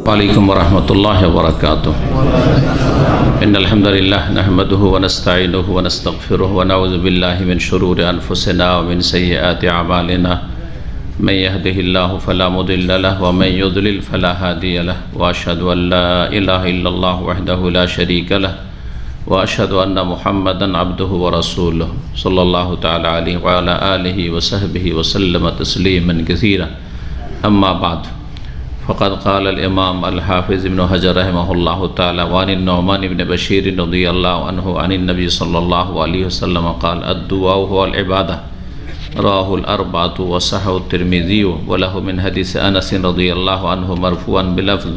वालेकुम वरहमतुल्लाहि वबरकातुहू। इन्नल हम्दुलिल्लाह नहमदुहु व नस्तईनुहु व नस्तगफिरुहु व नऊज़ु बिल्लाहि मिन शुरूरि अनफुसिना व मिन सय्यिआति अमालिना मन यहदिहिल्लाहु फला मुदिल्ल लहु व मन युद्लिल फला हादिय लहु व अशहदु अन ला इलाहा इल्लल्लाहु वहदहु ला शरीका लहु व अशहदु अन्न मुहम्मदन अब्दुहु व रसूलुहु सल्लल्लाहु तआला अलैहि व अला आलिहि व सहबिहि व सल्लम तस्लीमन कसीरा। अम्मा बाद फ़क़द क़ाल अल-इमाम अल-हाफ़िज़ इब्न हजर रहमहुल्लाहु तआला व अन नुअमान इब्न बशीर रज़ियल्लाहु अन्हु अन नबी सल्लल्लाहु अलैहि वसल्लम क़ाल अद-दुआ हुवल इबादा रवाहुल अर्बअतु व सहहु तिर्मिज़ी व लहु मिन हदीस अनस रज़ियल्लाहु अन्हु मरफ़ूअन बिलफ़्ज़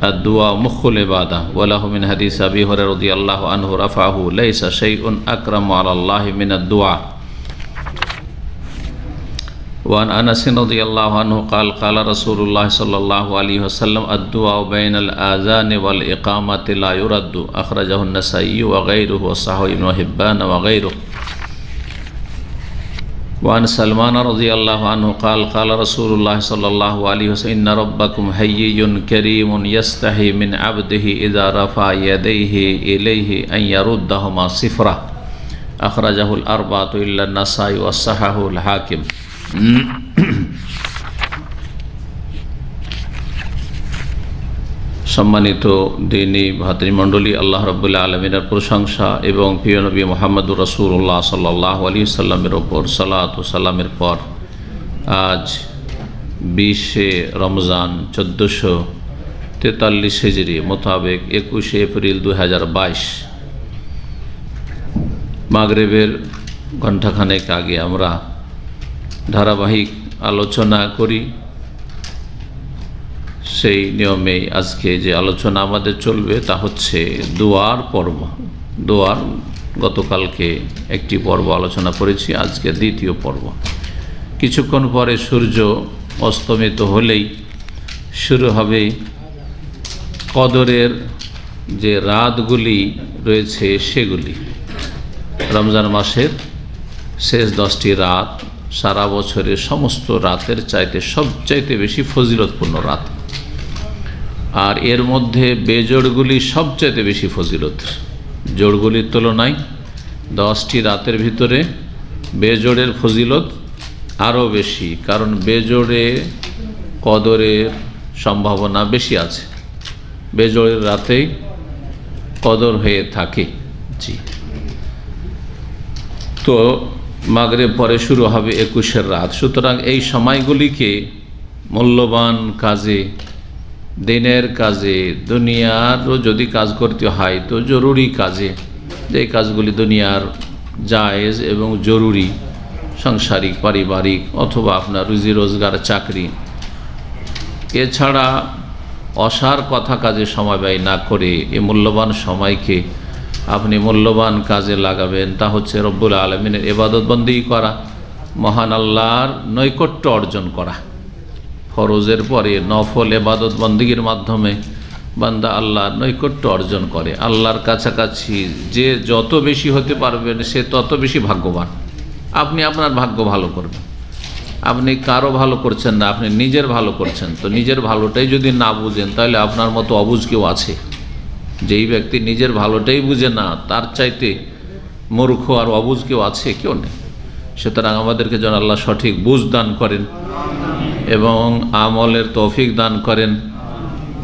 अद-दुआ मुख़्खुल इबादा व लहु मिन हदीस अबी हुरैरा रज़ियल्लाहु अन्हु रफ़अहु लैसा शैउन अक्रमु अलल्लाहि मिन अद-दुआ। वान अनस रज़ियल्लाहु अन्हु क़ाल क़ाल रसूलुल्लाह सल्लल्लाहु अलैहि वसल्लम अद-दुआ बैनल आज़ान वल इक़ामति ला युरद्दु अख़रजहु अन-नसाई व ग़ैरुहु व सहहु इब्न हिब्बान व ग़ैरुहु। वान सलमान रज़ियल्लाहु अन्हु क़ाल क़ाल रसूलुल्लाह सल्लल्लाहु अलैहि वसल्लम इन्न रब्बकुम हय्युन करीमुन यस्तही मिन अब्दिही इज़ा रफ़अ यदैहि इलैहि अन यरुद्दहुमा सिफ़रा अख़रजहु अल-अर्बअतु इल्ला अन-नसाई व सहहहु अल-हाकिम। सम्मानित दीनी भातृमंडলী, আল্লাহ রাব্বুল আলামিনের প্রশংসা এবং প্রিয় নবী মুহাম্মদুর রাসূলুল্লাহ সাল্লাল্লাহু আলাইহি সাল্লামের উপর সালাত ও সালামের পর আজ 20 রমজান 1443 হিজরি মোতাবেক 21 এপ্রিল 2022 মাগরিবের ঘণ্টাখানেক আগে আমরা ধারাবাহিক আলোচনা করি। সেই নিয়মেই আজকে যে আলোচনা আমাদের চলবে তা হচ্ছে দোয়ার পর্ব। দোয়ার গতকালকে একটি পর্ব আলোচনা করেছি, আজকে দ্বিতীয় পর্ব। কিছুক্ষণ পরে সূর্য অস্তমিত হলেই শুরু হবে কদরের যে রাতগুলি রয়েছে সেগুলি। রমজান মাসের শেষ 10টি রাত সারা বছরের সমস্ত রাতের চাইতে সবচাইতে বেশি ফজিলতপূর্ণ রাত, আর এর মধ্যে বেজোড়গুলি সবচাইতে বেশি ফজিলত। জোড়গুলির তুলনায় 10টি রাতের ভিতরে বেজোড়ের ফজিলত আরও বেশি, কারণ বেজোড়ে কদরের সম্ভাবনা বেশি আছে। বেজোড়ের রাতেই কদর হয়ে থাকে। জি, তো মাগরিব পরে শুরু হবে 21 রাত। সুতরাং এই সময়গুলিকে মূল্যবান কাজে, দিনের কাজে, দুনিয়ারও যদি কাজ করতে হয় তো জরুরি কাজে, যে কাজগুলি দুনিয়ার জায়েজ এবং জরুরি, সাংসারিক, পারিবারিক অথবা আপনার রুজি রোজগার, চাকরি, এছাড়া অসার কথা কাজে সময় ব্যয় না করে এই মূল্যবান সময়কে আপনি মূল্যবান কাজে লাগাবেন। তা হচ্ছে রব্বুল আলামিনের ইবাদত বন্দেগী করা, মহান আল্লাহর নৈকট্য অর্জন করা। ফরজের পরে নফল ইবাদত বন্দেগীর মাধ্যমে বান্দা আল্লাহর নৈকট্য অর্জন করে। আল্লাহর কাছাকাছি যে যত বেশি হতে পারবেন সে তত বেশি ভাগ্যবান। আপনি আপনার ভাগ্য ভালো করবেন। আপনি কারো ভালো করছেন না, আপনি নিজের ভালো করছেন। তো নিজের ভালোটাই যদি না বুঝেন তাহলে আপনার মতো অবুঝ কেউ আছে? যেই ব্যক্তি নিজের ভালোটাই বুঝে না তার চাইতে মূর্খ আর অবুঝ কেউ আছে? কেউ নেই। সুতরাং আমাদেরকে যেন আল্লাহ সঠিক বুঝ দান করেন এবং আমলের তৌফিক দান করেন,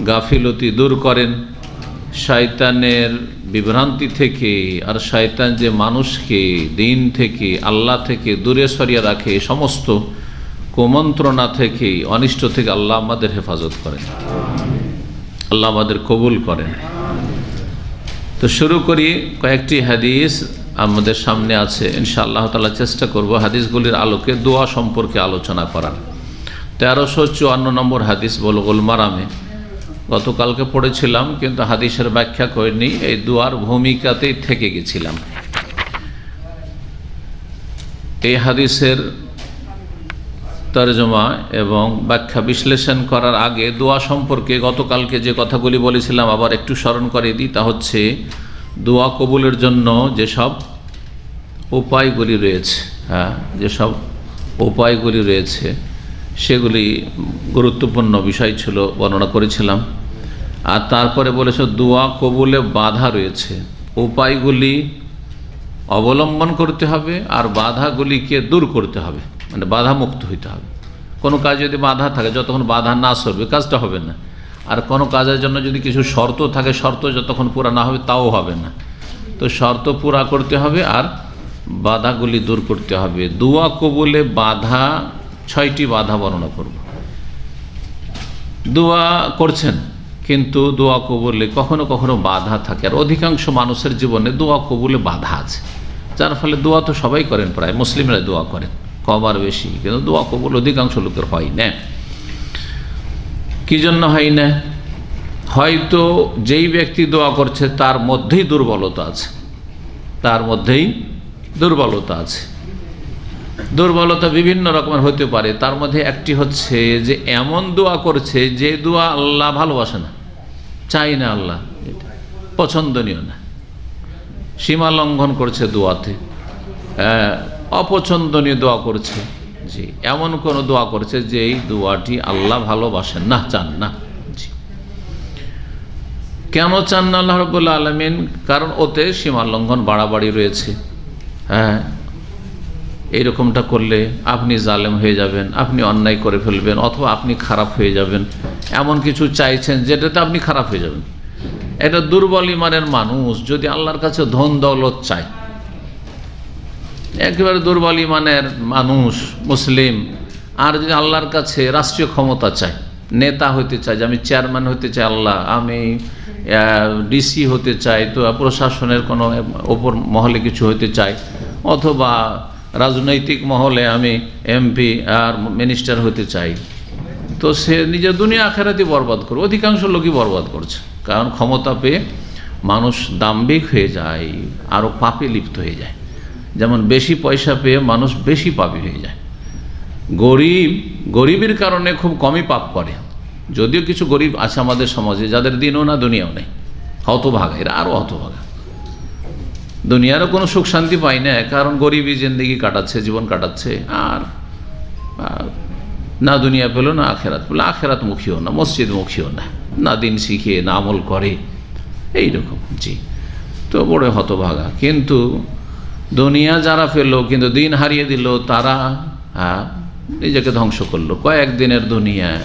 গাফিলতি দূর করেন, শয়তানের বিভ্রান্তি থেকে, আর শয়তান যে মানুষকে দিন থেকে, আল্লাহ থেকে দূরে সরিয়ে রাখে, সমস্ত কুমন্ত্রণা থেকে, অনিষ্ট থেকে আল্লাহ আমাদের হেফাজত করেন, আল্লাহ আমাদের কবুল করেন। তো শুরু করি। কয়েকটি হাদিস আমাদের সামনে আছে, ইনশাআল্লাহ তাআলা চেষ্টা করব হাদিসগুলির আলোকে দোয়া সম্পর্কে আলোচনা করার। 1354 নম্বর হাদিস বুলুগুল মারামে গতকালকে পড়েছিলাম, কিন্তু হাদিসের ব্যাখ্যা করিনি, এই দোয়ার ভূমিকাতেই থেকে গেছিলাম। এই হাদিসের তরজমা এবং ব্যাখ্যা বিশ্লেষণ করার আগে দোয়া সম্পর্কে গতকালকে যে কথাগুলি বলেছিলাম আবার একটু স্মরণ করে দিই। তা হচ্ছে দোয়া কবুলের জন্য যেসব উপায়গুলি রয়েছে, যেসব উপায়গুলি রয়েছে সেগুলি গুরুত্বপূর্ণ বিষয় ছিল, বর্ণনা করেছিলাম। আর তারপরে বলেছে দোয়া কবুলে বাধা রয়েছে, উপায়গুলি অবলম্বন করতে হবে আর বাধাগুলিকে দূর করতে হবে, মানে বাধা মুক্ত হইতে হবে। কোনো কাজ যদি বাধা থাকে, যতক্ষণ বাধা না সরবে কাজটা হবে না। আর কোনো কাজের জন্য যদি কিছু শর্ত থাকে, শর্ত যতক্ষণ পুরা না হবে তাও হবে না। তো শর্ত পুরা করতে হবে আর বাধাগুলি দূর করতে হবে। দোয়া কবুলে বাধা, 6টি বাধা বর্ণনা করব। দোয়া করছেন কিন্তু দোয়া কবুলে কখনো কখনো বাধা থাকে, আর অধিকাংশ মানুষের জীবনে দোয়া কবুলে বাধা আছে, যার ফলে দোয়া তো সবাই করেন, প্রায় মুসলিমরা দোয়া করেন কম আর বেশি, কিন্তু দোয়া কবুল অধিকাংশ লোকের হয় না। কি জন্য হয় না? হয়তো যেই ব্যক্তি দোয়া করছে তার মধ্যেই দুর্বলতা আছে, তার মধ্যেই দুর্বলতা আছে। দুর্বলতা বিভিন্ন রকমের হতে পারে। তার মধ্যে একটি হচ্ছে যে এমন দোয়া করছে যে দোয়া আল্লাহ ভালোবাসে না, চাই না, আল্লাহ পছন্দনীয় না, সীমা লঙ্ঘন করছে দোয়াতে, অপছন্দনীয় দোয়া করছে। জি, এমন কোন দোয়া করছে যে এই দোয়াটি আল্লাহ ভালোবাসেন না, চান না। জি, কেন চান না আল্লাহ রাব্বুল আলামিন? কারণ ওতে সীমা লঙ্ঘন, বাড়াবাড়ি রয়েছে। এইরকমটা করলে আপনি জালেম হয়ে যাবেন, আপনি অন্যায় করে ফেলবেন, অথবা আপনি খারাপ হয়ে যাবেন, এমন কিছু চাইছেন যেটাতে আপনি খারাপ হয়ে যাবেন। এটা দুর্বল ইমানের মানুষ যদি আল্লাহর কাছে ধন দৌলত চায়, একেবারে দুর্বল ইমানের মানুষ মুসলিম, আর যদি আল্লাহর কাছে রাষ্ট্রীয় ক্ষমতা চায়, নেতা হতে চায়, যে আমি চেয়ারম্যান হতে চাই, আল্লাহ আমি ডিসি হতে চাই, তো প্রশাসনের কোনো ওপর মহলে কিছু হতে চাই, অথবা রাজনৈতিক মহলে আমি এমপি আর মিনিস্টার হতে চাই, তো সে নিজের দুনিয়া আখেরাতই বরবাদ করবে। অধিকাংশ লোকই বরবাদ করছে, কারণ ক্ষমতা পেয়ে মানুষ দাম্ভিক হয়ে যায়, আরও পাপে লিপ্ত হয়ে যায়। যেমন বেশি পয়সা পেয়ে মানুষ বেশি পাপী হয়ে যায়। গরিবের কারণে খুব কমই পাপ করে, যদিও কিছু গরিব আছে আমাদের সমাজে যাদের দিনও না দুনিয়াও নেই, হতভাগা, এরা আরও হতভাগা, দুনিয়ারও কোনো সুখ শান্তি পায় না, কারণ গরিবই জিন্দেগি কাটাচ্ছে, জীবন কাটাচ্ছে, আর না দুনিয়া পেল না আখেরাত পেল, আখেরাত মুখীও না, মসজিদ মুখীও না, না দিন শিখে না আমল করে, এইরকম। জি, তো বড় হতভাগা। কিন্তু দুনিয়া যারা পেল কিন্তু দিন হারিয়ে দিল, তারা নিজেকে ধ্বংস করলো কয়েকদিনের দুনিয়ায়,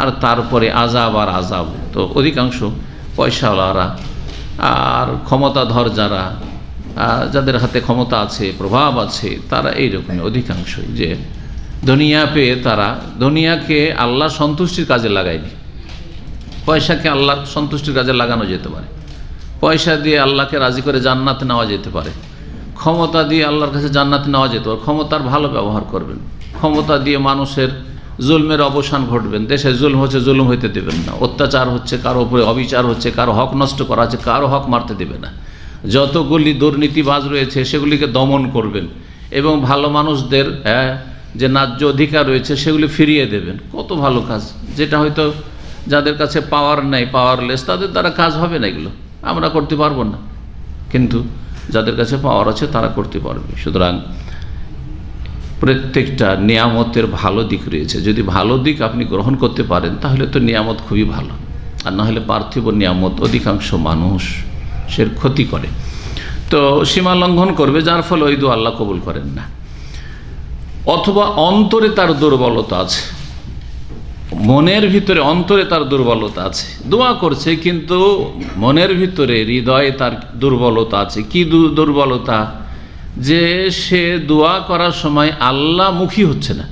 আর তারপরে আযাব আর আযাব। তো অধিকাংশ পয়সাওয়ালারা আর ক্ষমতাধর যারা, যাদের হাতে ক্ষমতা আছে, প্রভাব আছে, তারা এইরকমই অধিকাংশই, যে দুনিয়া পেয়ে তারা দুনিয়াকে আল্লাহ সন্তুষ্টির কাজে লাগায়নি। পয়সাকে আল্লাহর সন্তুষ্টির কাজে লাগানো যেতে পারে, পয়সা দিয়ে আল্লাহকে রাজি করে জান্নাত নেওয়া যেতে পারে, ক্ষমতা দিয়ে আল্লাহর কাছে জান্নাত নেওয়া যেতে পারে। ক্ষমতার ভালো ব্যবহার করবেন, ক্ষমতা দিয়ে মানুষের জুলমের অবসান ঘটবেন। দেশে জুলম হচ্ছে, জুলম হইতে দেবেন না, অত্যাচার হচ্ছে, কারো উপরে অবিচার হচ্ছে, কারো হক নষ্ট করা হচ্ছে, কারো হক মারতে দেবে না। যতগুলি দুর্নীতিবাজ রয়েছে সেগুলিকে দমন করবেন, এবং ভালো মানুষদের যে ন্যায্য অধিকার রয়েছে সেগুলি ফিরিয়ে দেবেন। কত ভালো কাজ, যেটা হয়তো যাদের কাছে পাওয়ার নেই, পাওয়ারলেস, তাদের দ্বারা কাজ হবে না, এগুলো আমরা করতে পারবো না, কিন্তু যাদের কাছে পাওয়ার আছে তারা করতে পারবে। সুতরাং প্রত্যেকটা নিয়ামতের ভালো দিক রয়েছে, যদি ভালো দিক আপনি গ্রহণ করতে পারেন তাহলে তো নিয়ামত খুবই ভালো, আর না হলে পার্থিব নিয়ামত অধিকাংশ মানুষ সের ক্ষতি করে, তো সীমা লঙ্ঘন করবে, যার ফলে ওই দোয়া আল্লাহ কবুল করেন না। অথবা অন্তরে তার দুর্বলতা আছে, মনের ভিতরে অন্তরে তার দুর্বলতা আছে, দোয়া করছে কিন্তু মনের ভিতরে হৃদয়ে তার দুর্বলতা আছে। কি দুর্বলতা? যে সে দোয়া করার সময় আল্লাহমুখী হচ্ছে না,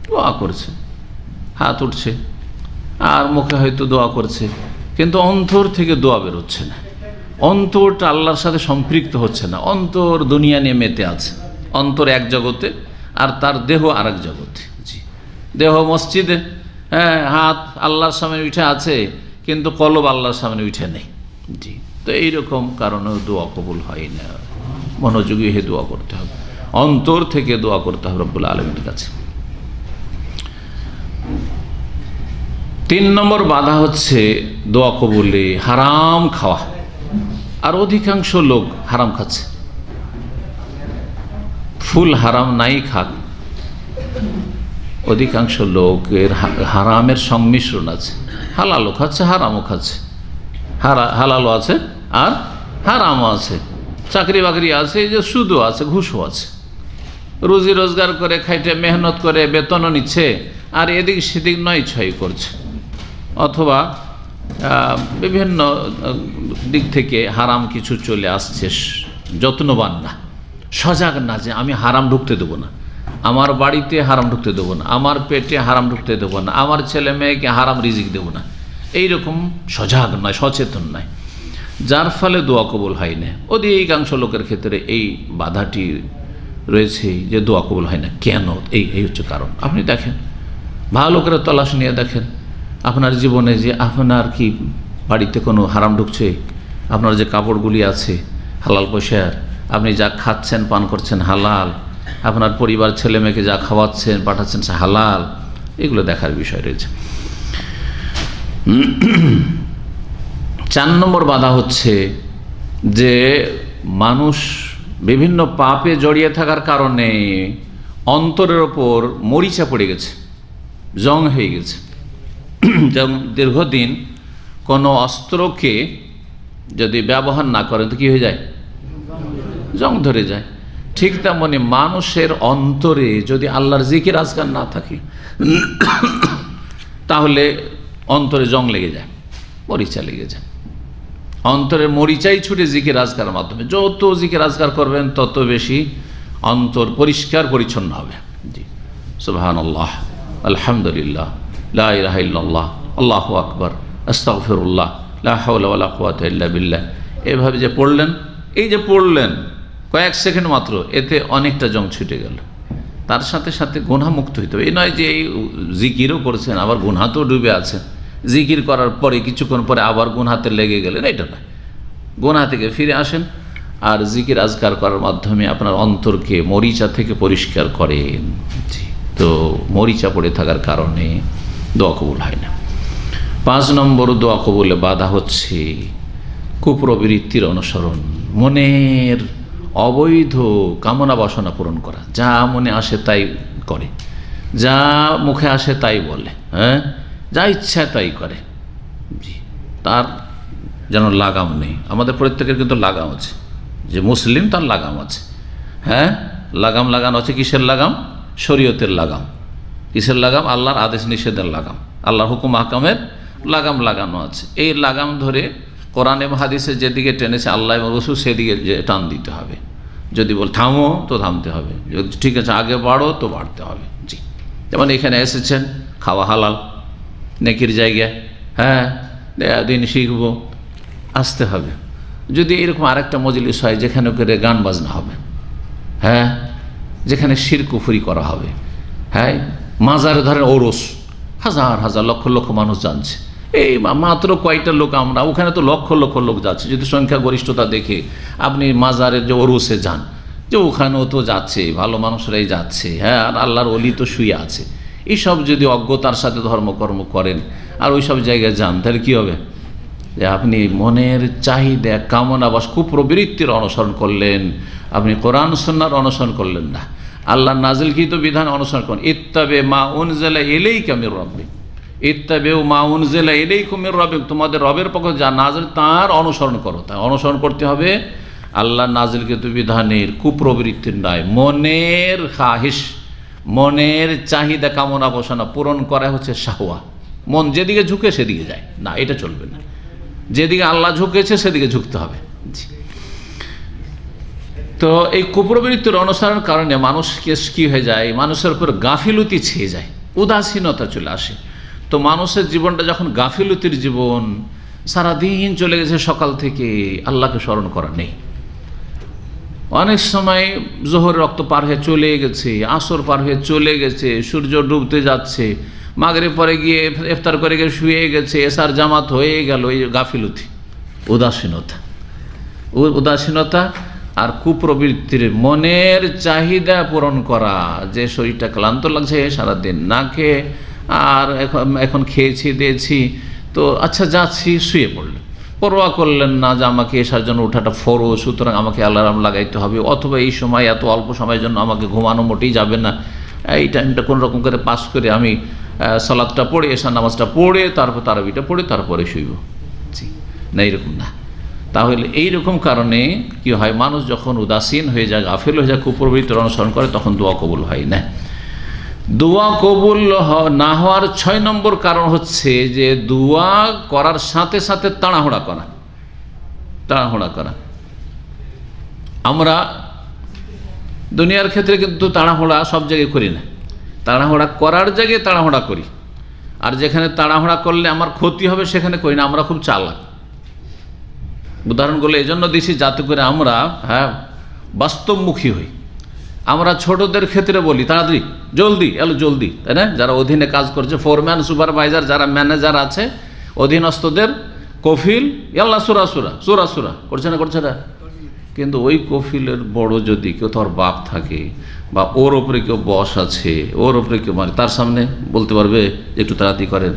দোয়া করছে, হাত উঠছে আর মুখে হয়তো দোয়া করছে, কিন্তু অন্তর থেকে দোয়া বেরোচ্ছে না, অন্তরটা আল্লাহর সাথে সম্পৃক্ত হচ্ছে না, অন্তর দুনিয়া নিয়ে মেতে আছে। অন্তর এক জগতে আর তার দেহ আর এক জগতে। জি, দেহ মসজিদে, হাত আল্লাহর সামনে উঠে আছে, কিন্তু কলব আল্লাহর সামনে উঠে নেই। জি, তো এইরকম কারণেও দোয়া কবুল হয় না। মনোযোগী হয়ে দোয়া করতে হবে, অন্তর থেকে দোয়া করতে হবে রব্বুল আলামিনের কাছে। 3 নম্বর বাধা হচ্ছে দোয়া কবুলে হারাম খাওয়া, আর অধিকাংশ লোক হারাম খাচ্ছে। ফুল হারাম নাই খাক, অধিকাংশ লোকের হারামের সংমিশ্রণ আছে, হালালও খাচ্ছে হারামও খাচ্ছে, হালালও আছে আর হারামও আছে, চাকরি বাকরি আছে, এই যে সুদও আছে, ঘুষও আছে, রুজি রোজগার করে খাইটে মেহনত করে বেতনও নিচ্ছে আর এদিক সেদিক নয় ছয় করছে, অথবা বিভিন্ন দিক থেকে হারাম কিছু চলে আসছে, যত্নবান না, সজাগ না যে আমি হারাম ঢুকতে দেবো না, আমার বাড়িতে হারাম ঢুকতে দেবো না, আমার পেটে হারাম ঢুকতে দেবো না, আমার ছেলে মেয়েকে হারাম রিজিক দেবো না, এইরকম সজাগ নয়, সচেতন নয়, যার ফলে দোয়া কবুল হয় না। অধিকাংশ লোকের ক্ষেত্রে এই বাধাটি রয়েছে যে দোয়া কবুল হয় না। কেন? এই হচ্ছে কারণ। আপনি দেখেন, ভালো করে তলাশ নিয়ে দেখেন আপনার জীবনে যে আপনার কি বাড়িতে কোনো হারাম ঢুকছে, আপনার যে কাপড়গুলি আছে হালাল পয়সার, আপনি যা খাচ্ছেন পান করছেন হালাল, আপনার পরিবার ছেলে মেয়েকে যা খাওয়াচ্ছেন পাঠাচ্ছেন সে হালাল, এগুলো দেখার বিষয় রয়েছে। 4 নম্বর বাধা হচ্ছে যে মানুষ বিভিন্ন পাপে জড়িয়ে থাকার কারণে অন্তরের ওপর মরিচা পড়ে গেছে, জং হয়ে গেছে। যেমন দীর্ঘদিন কোনো অস্ত্রকে যদি ব্যবহার না করেন তো কী হয়ে যায়? জং ধরে যায়। ঠিক তেমনি মানুষের অন্তরে যদি আল্লাহর জিকির আজকার না থাকে তাহলে অন্তরে জং লেগে যায়, মরিচা লেগে যায়। অন্তরের মরিচাই ছুটে জিকির আজকারের মাধ্যমে, যত জিকির আজকার করবেন তত বেশি অন্তর পরিষ্কার পরিচ্ছন্ন হবে। জি, সুবহানাল্লাহ, আলহামদুলিল্লাহ, লা ইলাহা ইল্লাল্লাহ, আল্লাহু আকবার, আস্তাগফিরুল্লাহ, লা হাওলা ওয়ালা কুওয়াতা ইল্লা বিল্লাহ, এভাবে যে পড়লেন, এই যে পড়লেন কয়েক সেকেন্ড মাত্র, এতে অনেকটা জং ছুটে গেল। তার সাথে সাথে গুনাহমুক্ত হইতে হবে। এই নয় যে এই জিকিরও করছেন আবার গুনাহতেও ডুবে আছেন, জিকির করার পরে কিছুক্ষণ পরে আবার গুনাহতে লেগে গেলেন, এটা নয়। গুনাহ থেকে ফিরে আসেন আর জিকির আজকার করার মাধ্যমে আপনার অন্তরকে মরিচা থেকে পরিষ্কার করেন। তো মরিচা পড়ে থাকার কারণে দোয়া কবুল হয় না। 5 নম্বর দোয়া কবুলে বাধা হচ্ছে কুপ্রবৃত্তির অনুসরণ, মনের অবৈধ কামনা বাসনা পূরণ করা, যা মনে আসে তাই করে, যা মুখে আসে তাই বলে, হ্যাঁ, যা ইচ্ছা তাই করে। জি, তার যেন লাগাম নেই। আমাদের প্রত্যেকের কিন্তু লাগাম আছে, যে মুসলিম তার লাগাম আছে, হ্যাঁ, লাগাম লাগানো আছে। কিসের লাগাম? শরীয়তের লাগাম। কিসের লাগাম? আল্লাহর আদেশ নিষেধের লাগাম, আল্লাহর হুকুম আহকামের লাগাম লাগানো আছে। এই লাগাম ধরে কোরআন এবং হাদিসে যেদিকে টেনেছে আল্লাহ এবং রাসূল সেদিকে যে টান দিতে হবে। যদি বল থামো তো থামতে হবে, যদি ঠিক আছে আগে বাড়ো তো বাড়তে হবে। জি, যেমন এখানে এসেছেন, খাওয়া হালাল, নেকির জায়গায়, হ্যাঁ, দিন শিখবো, আসতে হবে। যদি এরকম আরেকটা মজলিস হয় যেখানে করে গান বাজনা হবে, হ্যাঁ, যেখানে শিরক কুফরি করা হবে, হ্যাঁ, মাজারে ধরেন ওরস, হাজার হাজার লক্ষ লক্ষ মানুষ জানছে, এই মাত্র কয়টা লোক আমরা, ওখানে তো লক্ষ লক্ষ লোক যাচ্ছে। যদি সংখ্যা গরিষ্ঠতা দেখে আপনি মাজারের যে ওরসে যান, যে ওখানেও তো যাচ্ছে, ভালো মানুষরাই যাচ্ছে, হ্যাঁ, আর আল্লাহর ওলি তো শুয়ে আছে, এইসব যদি অজ্ঞতার সাথে ধর্মকর্ম করেন আর ওই সব জায়গায় যান, তাহলে কী হবে? যে আপনি মনের চাহিদা কামনা বা কুপ্রবৃত্তির অনুসরণ করলেন, আপনি কোরআন সুন্নাহর অনুসরণ করলেন না, আল্লাহ নাজিলকৃত বিধান অনুসরণ করেন। ইত্তাবে মা উনজিলা ইলাইকা মির রাব্বিক, ইত্তাবেউ মা উনজিলা ইলাইকুম মির রাব্বিক, তোমাদের রবের পক্ষে যা নাজিল তার অনুসরণ করো। তাই অনুসরণ করতে হবে আল্লাহ নাজিলকৃত বিধানের, কুপ্রবৃত্তির নয়। মনের খাহিশ, মনের চাহিদা কামনা বাসনা পূরণ করা হচ্ছে শাহওয়া। মন যেদিকে ঝুঁকে সেদিকে যায় না, এটা চলবে না। যেদিকে আল্লাহ ঝুঁকেছে সেদিকে ঝুঁকতে হবে। তো এই কুপ্রবৃত্তির অনুসরণের কারণে মানুষকে কী হয়ে যায়? মানুষের উপর গাফিলতি ছেয়ে যায়, উদাসীনতা চলে আসে। তো মানুষের জীবনটা যখন গাফিলতির জীবন, সারাদিন চলে গেছে সকাল থেকে, আল্লাহকে স্মরণ করা নেই। অনেক সময় জোহরের রক্ত পার হয়ে চলে গেছে, আসর পার হয়ে চলে গেছে, সূর্য ডুবতে যাচ্ছে, মাগরিব পরে গিয়ে ইফতার করে গিয়ে শুয়ে গেছে, এশার জামাত হয়ে গেল। এই গাফিলতি, উদাসীনতা, উদাসীনতা আর কুপ্রবৃত্তির মনের চাহিদা পূরণ করা। যে শরীরটা ক্লান্ত লাগছে সারাদিন না খেয়ে, আর এখন খেয়েছি দিয়েছি, তো আচ্ছা যাচ্ছি, শুয়ে পড়লেন, পরোয়া করলেন না যে আমাকে এসার জন্য ওঠাটা ফরজ, সুতরাং আমাকে অ্যালার্ম লাগাইতে হবে, অথবা এই সময় এত অল্প সময়ের জন্য আমাকে ঘুমানো মোটেই যাবে না, এই টাইমটা কোনো রকম করে পাস করে আমি সালাতটা পড়ে, এশার নামাজটা পড়ে, তারপর তারাবিটা পড়ে তারপরে শুইব। জি না, এইরকম না। তাহলে এইরকম কারণে কি হয়, মানুষ যখন উদাসীন হয়ে যায়, গাফিল হয়ে যায়, কুপ্রবৃত্তির অনুসরণ করে, তখন দোয়া কবুল হয় না। দোয়া কবুল না হওয়ার 6 নম্বর কারণ হচ্ছে যে দোয়া করার সাথে সাথে তাড়াহুড়া করা। তাড়াহুড়া করা, আমরা দুনিয়ার ক্ষেত্রে কিন্তু তাড়াহুড়া সব জায়গায় করি না। তাড়াহুড়া করার জায়গায় তাড়াহুড়া করি, আর যেখানে তাড়াহুড়া করলে আমার ক্ষতি হবে সেখানে করি না। আমরা খুব চালাক। উদাহরণগুলো এই জন্য দিছি যাতে করে আমরা বাস্তবমুখী হই। আমরা ছোটদের ক্ষেত্রে বলি তাড়াতাড়ি, জলদি এলো, জলদি, তাই না? যারা অধীনে কাজ করছে, ফোরম্যান, সুপারভাইজার, যারা ম্যানেজার আছে, অধীনস্থদের কফিল, ইয়াল্লা সুরা সুরা সুরা সুরা করছে না, করছে না? কিন্তু ওই কফিলের বড় যদি কেউ তোর বাপ থাকে, বা ওর ওপরে কেউ বস আছে, ওর ওপরে কেউ মানে, তার সামনে বলতে পারবে একটু তাড়াতাড়ি করেন?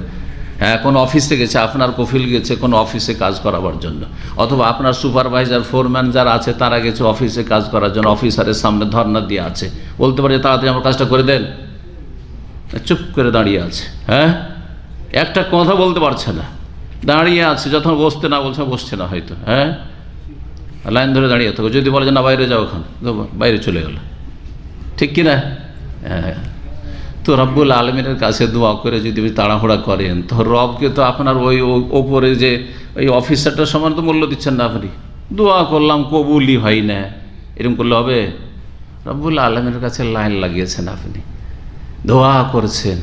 হ্যাঁ, কোনো অফিসে গেছে, আপনার কফিল গেছে কোনো অফিসে কাজ করাবার জন্য, অথবা আপনার সুপারভাইজার, ফোরম্যান যারা আছে তারা গেছে অফিসে কাজ করার জন্য, অফিসারের সামনে ধর্ণা দিয়ে আছে, বলতে পারে তাড়াতাড়ি আমার কাজটা করে দেন? চুপ করে দাঁড়িয়ে আছে, হ্যাঁ, একটা কথা বলতে পারছে না, দাঁড়িয়ে আছে। যখন বসতে না বলছে, বসছে না হয়তো, হ্যাঁ, লাইন ধরে দাঁড়িয়ে থাকো। যদি বলে যে না বাইরে যাও, ওখানে বাইরে চলে গেল, ঠিক কিনা? হ্যাঁ। তো রব্বুল আলমিনের কাছে দোয়া করে যদি তাড়াহুড়া করেন, তো রবকে তো আপনার ওই ওপরে যে ওই অফিসারটার সমান তো মূল্য দিচ্ছেন না। আপনি দোয়া করলাম কবুলই হয় না, এরকম করলে হবে? রব্বুল আলমিনের কাছে লাইন লাগিয়েছেন, আপনি দোয়া করছেন,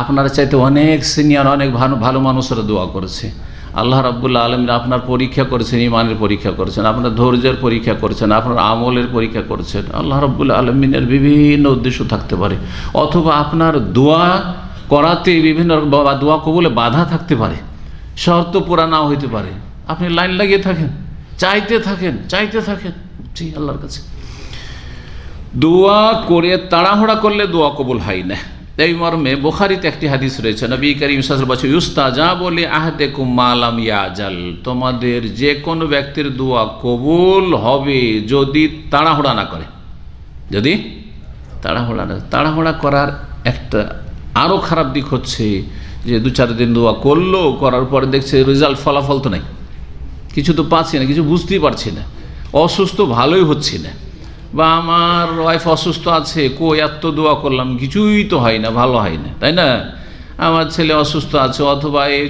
আপনার চাইতে অনেক সিনিয়র, অনেক ভালো ভালো মানুষরা দোয়া করেছে। আল্লাহ রাব্বুল আলামিন আপনার পরীক্ষা করেছেন, ইমানের পরীক্ষা করেছেন, আপনার ধৈর্যের পরীক্ষা করেছেন, আপনার আমলের পরীক্ষা করেছেন। আল্লাহ রাব্বুল আলামিনের বিভিন্ন উদ্দেশ্য থাকতে পারে, অথবা আপনার দোয়া করাতে বিভিন্ন বা দোয়া কবুলে বাধা থাকতে পারে, শর্ত পুরা নাও হইতে পারে। আপনি লাইন লাগিয়ে থাকেন, চাইতে থাকেন, চাইতে থাকেন জি আল্লাহর কাছে। দোয়া করে তাড়াহুড়া করলে দোয়া কবুল হয় না। এই মর্মে বুখারীতে একটি হাদিস রয়েছে, নবী করিম সাল্লাল্লাহু আলাইহি ওয়াসাল্লাম বলেছেন, ইউস্তাজাবু লিআহদিকুম মা লাম ইয়াজাল, তোমাদের যে কোনো ব্যক্তির দোয়া কবুল হবে যদি তাড়াহুড়া না করে। যদি তাড়াহুড়া না, তাড়াহুড়া করার একটা আরও খারাপ দিক হচ্ছে যে 2-4 দিন দোয়া করলো, করার পরে দেখছে রেজাল্ট, ফলাফল তো নাই, কিছু তো পাচ্ছি না, কিছু বুঝতেই পারছি না, অসুস্থ ভালোই হচ্ছে না, বা আমার ওয়াইফ অসুস্থ আছে, কই এত দোয়া করলাম কিছুই তো হয় না, ভালো হয় না, তাই না? আমার ছেলে অসুস্থ আছে, অথবা এই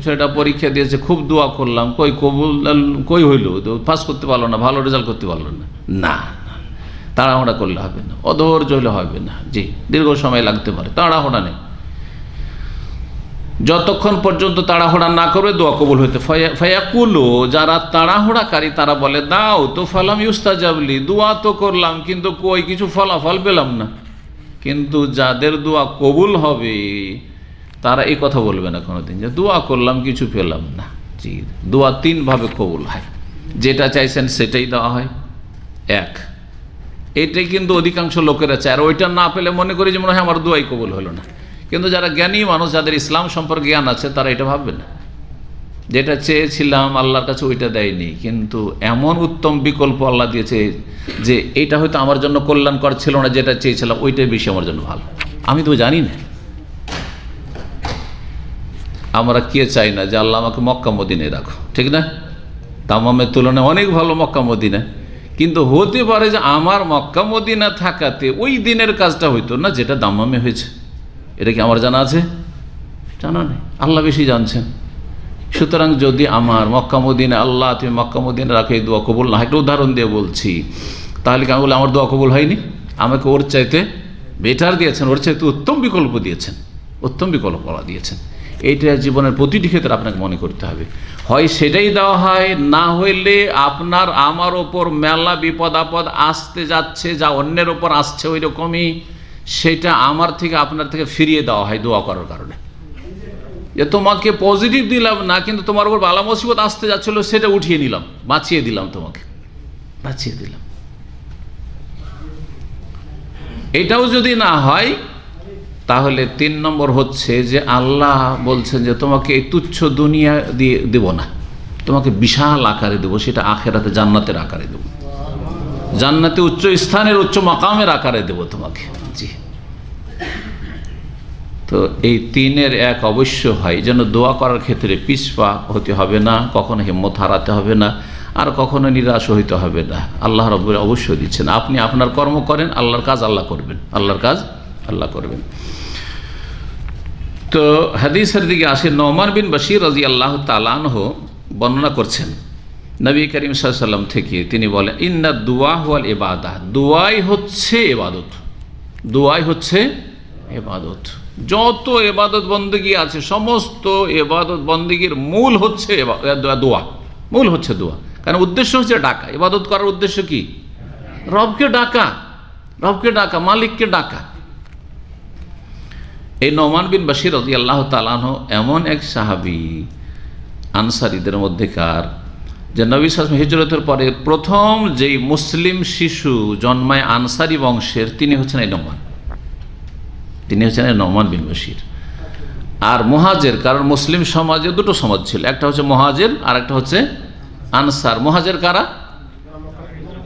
ছেলেটা পরীক্ষা দিয়েছে, খুব দোয়া করলাম, কই কবুল, কই হইল, পাস করতে পারলো না, ভালো রেজাল্ট করতে পারলো না। না, তাড়াহুড়া করলে হবে না, অধৈর্য হলে হবে না। জি, দীর্ঘ সময় লাগতে পারে, তাড়াহুড়া নেই। যতক্ষণ পর্যন্ত তাড়াহুড়া না করবে দোয়া কবুল হইতে। ফায়াকুলু, যারা তাড়াহুড়াকারী তারা বলে, দাও তো ফালাম ইউস্তাজাবলি, দোয়া তো করলাম কিন্তু কই কিছু ফলাফল পেলাম না। কিন্তু যাদের দোয়া কবুল হবে তারা এই কথা বলবে না কোনোদিন যে দোয়া করলাম কিছু পেলাম না। জি, দোয়া 3 ভাবে কবুল হয়, যেটা চাইছেন সেটাই দেওয়া হয়। এক, এটাই কিন্তু অধিকাংশ লোকেরা চায়, আর ওইটা না পেলে মনে করি যে মনে হয় আমার দোয়াই কবুল হলো না। কিন্তু যারা জ্ঞানী মানুষ, যাদের ইসলাম সম্পর্কে জ্ঞান আছে, তারা এটা ভাববে না, যেটা চেয়েছিলাম আল্লাহর কাছে ওইটা দেয়নি, কিন্তু এমন উত্তম বিকল্প আল্লাহ দিয়েছে যে এটা হয়তো আমার জন্য কল্যাণকর ছিল না, যেটা চেয়েছিলাম ওইটাই বেশি আমার জন্য ভালো, আমি তো জানি না। আমরা কে চাই না যে আল্লাহ আমাকে মক্কা মদিনায় রাখো, ঠিক না? তামামের তুলনায় অনেক ভালো মক্কা মদিনা, কিন্তু হতে পারে যে আমার মক্কা মদিনা থাকাতে ওই দিনের কাজটা হইতো না যেটা দামামে হয়েছে। এটা কি আমার জানা আছে? জানা নেই, আল্লাহ বেশি জানছেন। সুতরাং যদি আমার মক্কা মদিনা, আল্লাহ তুমি মক্কা মদিনা রাখো, এই দোয়া কবুল না হয়, একটা উদাহরণ দিয়ে বলছি, তাহলে কি আমি বলি আমার দোয়া কবুল হয়নি? আমাকে ওর চাইতে বেটার দিয়েছেন, ওর চাইতে উত্তম বিকল্প দিয়েছেন, উত্তম বিকল্প দিয়েছেন। এইটা জীবনের প্রতিটি ক্ষেত্রে আপনাকে মনে করতে হবে, হয় সেটাই দেওয়া হয়, না হইলে আপনার আমার ওপর মেলা বিপদ আপদ আসতে যাচ্ছে, যা অন্যের ওপর আসছে ওই রকমই সেটা আমার থেকে আপনার থেকে ফিরিয়ে দেওয়া হয় দোয়া করার কারণে। যে তোমাকে পজিটিভ দিলাম না, কিন্তু তোমার উপর বালা মুসিবত আসতে যাচ্ছিল, সেটা উঠিয়ে নিলাম, বাঁচিয়ে দিলাম, তোমাকে বাঁচিয়ে দিলাম। এটাও যদি না হয়, তাহলে 3 নম্বর হচ্ছে যে আল্লাহ বলছেন যে তোমাকে এই তুচ্ছ দুনিয়া দিয়ে দেব না, তোমাকে বিশাল আকারে দেবো, সেটা আখেরাতে জান্নাতের আকারে দেবো, জান্নাতে উচ্চ স্থানের উচ্চ মাকামের আকারে দেবো তোমাকে। জি, তো এই তিনের এক অবশ্য হয়, যেন দোয়া করার ক্ষেত্রে পিছপা হতে হবে না, কখনো হিম্মত হারাতে হবে না, আর কখনো নিরাশ হইতে হবে না। আল্লাহ রাব্বুল অবশ্যই দিচ্ছেন। আপনি আপনার কর্ম করেন, আল্লাহর কাজ আল্লাহ করবেন, আল্লাহর কাজ আল্লাহ করবেন। তো হাদিসের দিকে আসে, নোমান বিন বশির রাদিয়াল্লাহু তাআলা আনহু বর্ণনা করছেন নবী করিম সাল্লাল্লাহু আলাইহি ওয়াসাল্লাম থেকে। তিনি বলেন, ইন্না দুআ হুয়াল ইবাদাহ, দুআই হচ্ছে ইবাদত, দুআই হচ্ছে ইবাদত। যত ইবাদত বন্দেগী আছে, সমস্ত ইবাদত বন্দেগীর মূল হচ্ছে দোয়া, মূল হচ্ছে দোয়া। কারণ উদ্দেশ্য হচ্ছে ডাকা। ইবাদত করার উদ্দেশ্য কি? রবকে ডাকা, রবকে ডাকা, মালিককে ডাকা। এই নোমান বিন বশির রাদিয়াল্লাহু তাআলা আনহু এমন এক সাহাবী আনসারীদের মধ্যেকার, যে নবী সাল্লাল্লাহু আলাইহি ওয়াসাল্লাম হিজরতের পরে প্রথম যেই মুসলিম শিশু জন্মায় আনসারী বংশের, তিনি হচ্ছেন এই নোমান, তিনি হচ্ছেন এই নোমান বিন বশির। আর মুহাজির, কারণ মুসলিম সমাজে দুটো সমাজ ছিল, একটা হচ্ছে মুহাজির আর একটা হচ্ছে আনসার। মুহাজির কারা?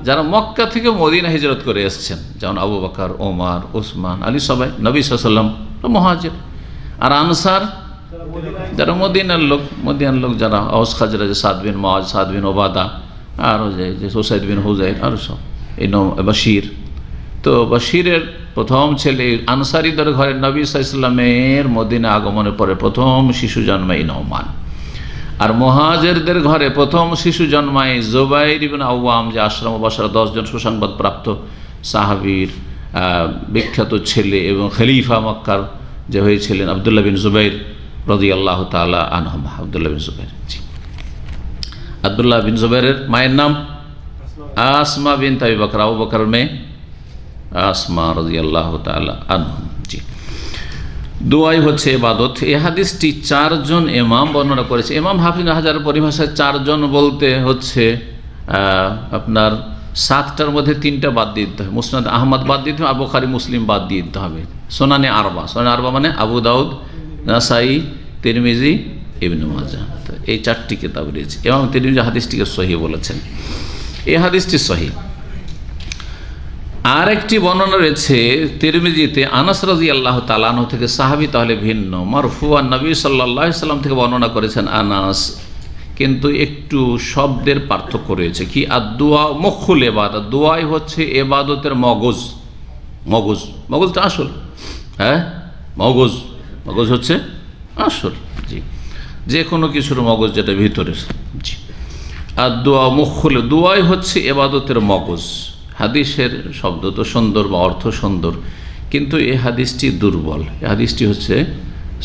যারা মক্কা থেকে মদিনা হিজরত করে এসেছেন, যেমন আবু বকর, ওমর, ওসমান, আলী, সবাই নবী সাল্লাল্লাহু আলাইহি ওয়াসাল্লাম মুহাজির। আর আনসার যারা মদিনার লোক, মদিনার লোক যারা আওস খাজরাজ, সাদ বিন মুআজ, সাদ বিন ওবাদা, আর যে উসাইদ বিন হুযাইর, আর সব এই বশির। তো বশিরের প্রথম ছেলে আনসারীদের ঘরে নবী সাল্লাল্লাহু আলাইহি ওয়াসাল্লামের মদিনা আগমনের পরে প্রথম শিশু জন্মায় নোমান। আর মুহাজিরদের ঘরে প্রথম শিশু জন্মায় জুবাইর ইবনে আওয়াম, যে আশরাম বাশার 10 জন সুসংবাদপ্রাপ্ত সাহাবীর বিখ্যাত ছেলে এবং খলিফা মক্কার যে হয়েছিলেন আব্দুল্লাহ বিন জুবাইর রাদিয়াল্লাহু তাআলা আনহুমা। আব্দুল্লাহ বিন জুবাইর, জি, আব্দুল্লাহ বিন জুবাইরের মায়ের নাম আসমা বিনত আবি বকর, আবু বকরের মেয়ে আসমা রাদিয়াল্লাহু তাআলা আনহুম। জি, দোয়াই হচ্ছে ইবাদত। এই হাদিসটি 4 জন ইমাম বর্ণনা করেছে। ইমাম হাফিজ হাজার পরিভাষায় 4 জন বলতে হচ্ছে আপনার 7টার মধ্যে 3টা বাদ দিয়ে দিতে হবে। মুসনাদ আহমদ বাদ দিতে হবে, আবু বুখারী, মুসলিম বাদ দিয়ে দিতে হবে। সুনানে আরবা, সুনানে আরবা মানে আবু দাউদ, নাসাই, তিরমিজি, ইবনে মাজাহ। তো এই 4টি কিতাব রয়েছে। ইমাম তিরমিজি হাদিসটিকে সহিহ বলেছেন। এই হাদিসটি সহিহ। আর একটি বর্ণনা রয়েছে তিরমিজিতে আনাস রাদিয়াল্লাহু তাআলা আনহু থেকে, সাহাবী তাহলে ভিন্ন, মারফুআন নবী সাল্লাল্লাহু আলাইহি ওয়াসাল্লাম থেকে বর্ণনা করেছেন আনাস, কিন্তু একটু শব্দের পার্থক্য রয়েছে। কি? আদ-দুআ মুখুল ইবাদত, দোয়াই হচ্ছে ইবাদতের মগজ। মগজ, মগজটা আসল, হ্যাঁ, মগজ, মগজ হচ্ছে আসল। জি, যে কোনো কিছুর মগজ যেটা ভিতরের। জি, আদ-দুআ মুখুল, দোয়াই হচ্ছে ইবাদতের মগজ। হাদিসের শব্দ তো সুন্দর বা অর্থ সুন্দর, কিন্তু এই হাদিসটি দুর্বল। এই হাদিসটি হচ্ছে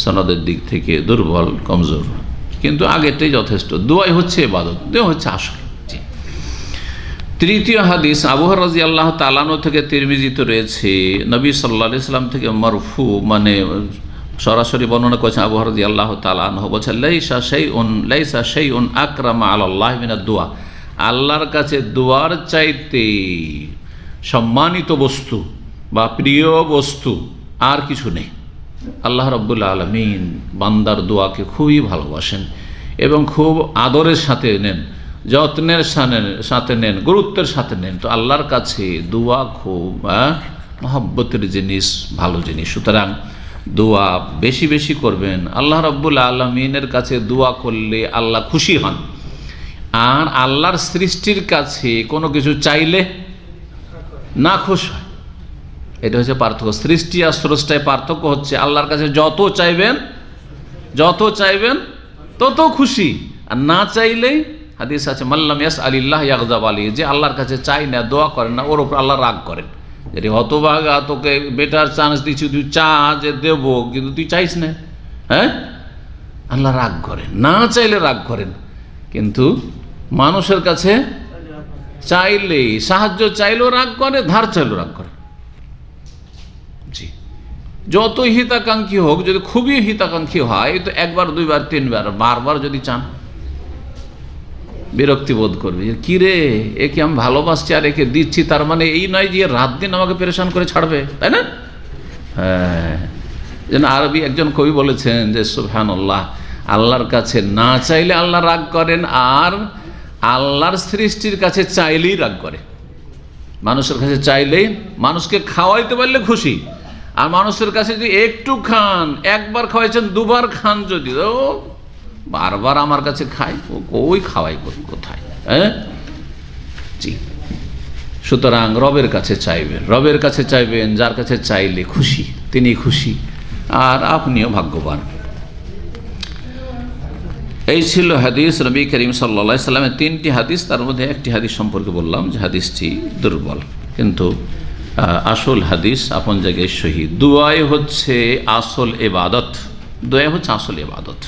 সনদের দিক থেকে দুর্বল, কমজোর, কিন্তু আগেরটাই যথেষ্ট। দোয়াই হচ্ছে ইবাদত, দোয়া হচ্ছে আসল। জি, তৃতীয় হাদিস আবু হুরায়রা রাদিয়াল্লাহু তাআলা আনহু থেকে তিরমিজিতে রয়েছে, নবী সাল্লাল্লাহু আলাইহি ওয়াসাল্লাম থেকে মারফু, মানে সরাসরি বর্ণনা করেছেন আবু হুরায়রা রাদিয়াল্লাহু তাআলা আনহু, বলেছেন লাইসা শাইউন আকরামা আলাল্লাহি মিনাদ দুআ, আল্লাহর কাছে দোয়ার চাইতে সম্মানিত বস্তু বা প্রিয় বস্তু আর কিছু নেই। আল্লাহ রাব্বুল আলামিন বান্দার দোয়াকে খুবই ভালোবাসেন এবং খুব আদরের সাথে নেন, যত্নের সাথে নেন, গুরুত্বের সাথে নেন। তো আল্লাহর কাছে দোয়া খুব মহব্বতের জিনিস, ভালো জিনিস। সুতরাং দোয়া বেশি বেশি করবেন। আল্লাহ রাব্বুল আলামিনের কাছে দোয়া করলে আল্লাহ খুশি হন। আর আল্লাহর সৃষ্টির কাছে কোনো কিছু চাইলে না খুশ হয়। এটা হচ্ছে পার্থক্য। সৃষ্টি আর স্রষ্টায় পার্থক্য হচ্ছে আল্লাহর কাছে যত চাইবেন তত খুশি, আর না চাইলেই হাদিস আছে মাল্লাম ইয়াসআলিল্লাহ ইয়াগযাব আলাইহি, যে আল্লাহর কাছে চাই না, দোয়া করেন না, ওর উপর আল্লাহ রাগ করেন। যদি হতভাগা, তোকে বেটার চান্স দিচ্ছি, তুই চা যে দেবো, কিন্তু তুই চাইস না, হ্যাঁ, আল্লাহ রাগ করেন। না চাইলে রাগ করেন, কিন্তু মানুষের কাছে চাইলেই, সাহায্য চাইলেও রাগ করে, ধার চাইলেও রাগ করে। জি, যত হিতাকাঙ্ক্ষী হোক, যদি খুবই হিতাকাঙ্ক্ষী হয় তো 1 বার 2 বার 3 বার, বারবার যদি চান বিরক্তি বোধ করবে, যে কি রে, একে আমি ভালোবাসছি আর একে দিচ্ছি, তার মানে এই নয় যে রাত দিন আমাকে পেরেশান করে ছাড়বে, তাই না? হ্যাঁ, যেন আরবি একজন কবি বলেছেন যে সুবহানাল্লাহ, আল্লাহর কাছে না চাইলে আল্লাহ রাগ করেন, আর আল্লাহর সৃষ্টির কাছে চাইলেই রাগ করে। মানুষের কাছে চাইলেই, মানুষকে খাওয়াইতে পারলে খুশি, আর মানুষের কাছে যদি একটু খান, একবার খাওয়াইছেন, দুবার খান, যদি ও বারবার আমার কাছে খায়, ও কই খাওয়াই কোথায়? হ্যাঁ, জি। সুতরাং রবের কাছে চাইবেন, রবের কাছে চাইবেন, যার কাছে চাইলে খুশি, তিনি খুশি আর আপনিও ভাগ্যবান। এই ছিল হাদিস নবী করিম সাল্লাল্লাহু আলাইহি সাল্লামের 3টি হাদিস। তার মধ্যে একটি হাদিস সম্পর্কে বললাম যে হাদিসটি দুর্বল, কিন্তু আসল হাদিস আপন জায়গায় সহি। দুআই হচ্ছে আসল ইবাদত, দুআই হচ্ছে আসল ইবাদত।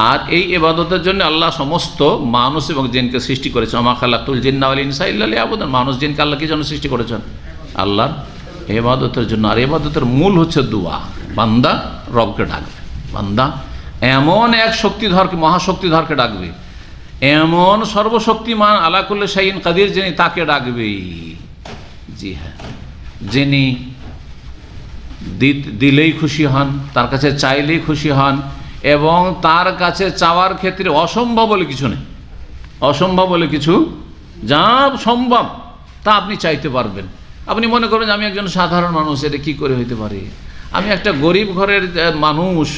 আর এই ইবাদতের জন্য আল্লাহ সমস্ত মানুষ এবং জিনকে সৃষ্টি করেছেন। ওমা খালাকতুল জিন্না ওয়াল ইনসা ইল্লা লিয়াবুদুন। মানুষ জিনকে আল্লাহ কি জন্য সৃষ্টি করেছেন? আল্লাহর ইবাদতের জন্য। আর ইবাদতের মূল হচ্ছে দুআ। বান্দা রবকে ডাকবে, বান্দা এমন এক শক্তিধরকে, মহাশক্তিধরকে ডাকবে, এমন সর্বশক্তিমান আলা কুল্লি শাইইন কাদির যিনি, তাকে ডাকবে। জি হ্যাঁ, যিনি দিলেই খুশি হন, তার কাছে চাইলেই খুশি হন, এবং তার কাছে চাওয়ার ক্ষেত্রে অসম্ভব বলে কিছু নেই। অসম্ভব বলে কিছু, যা সম্ভব তা আপনি চাইতে পারবেন। আপনি মনে করেন আমি একজন সাধারণ মানুষ, এটা কি করে হইতে পারে? আমি একটা গরিব ঘরের মানুষ,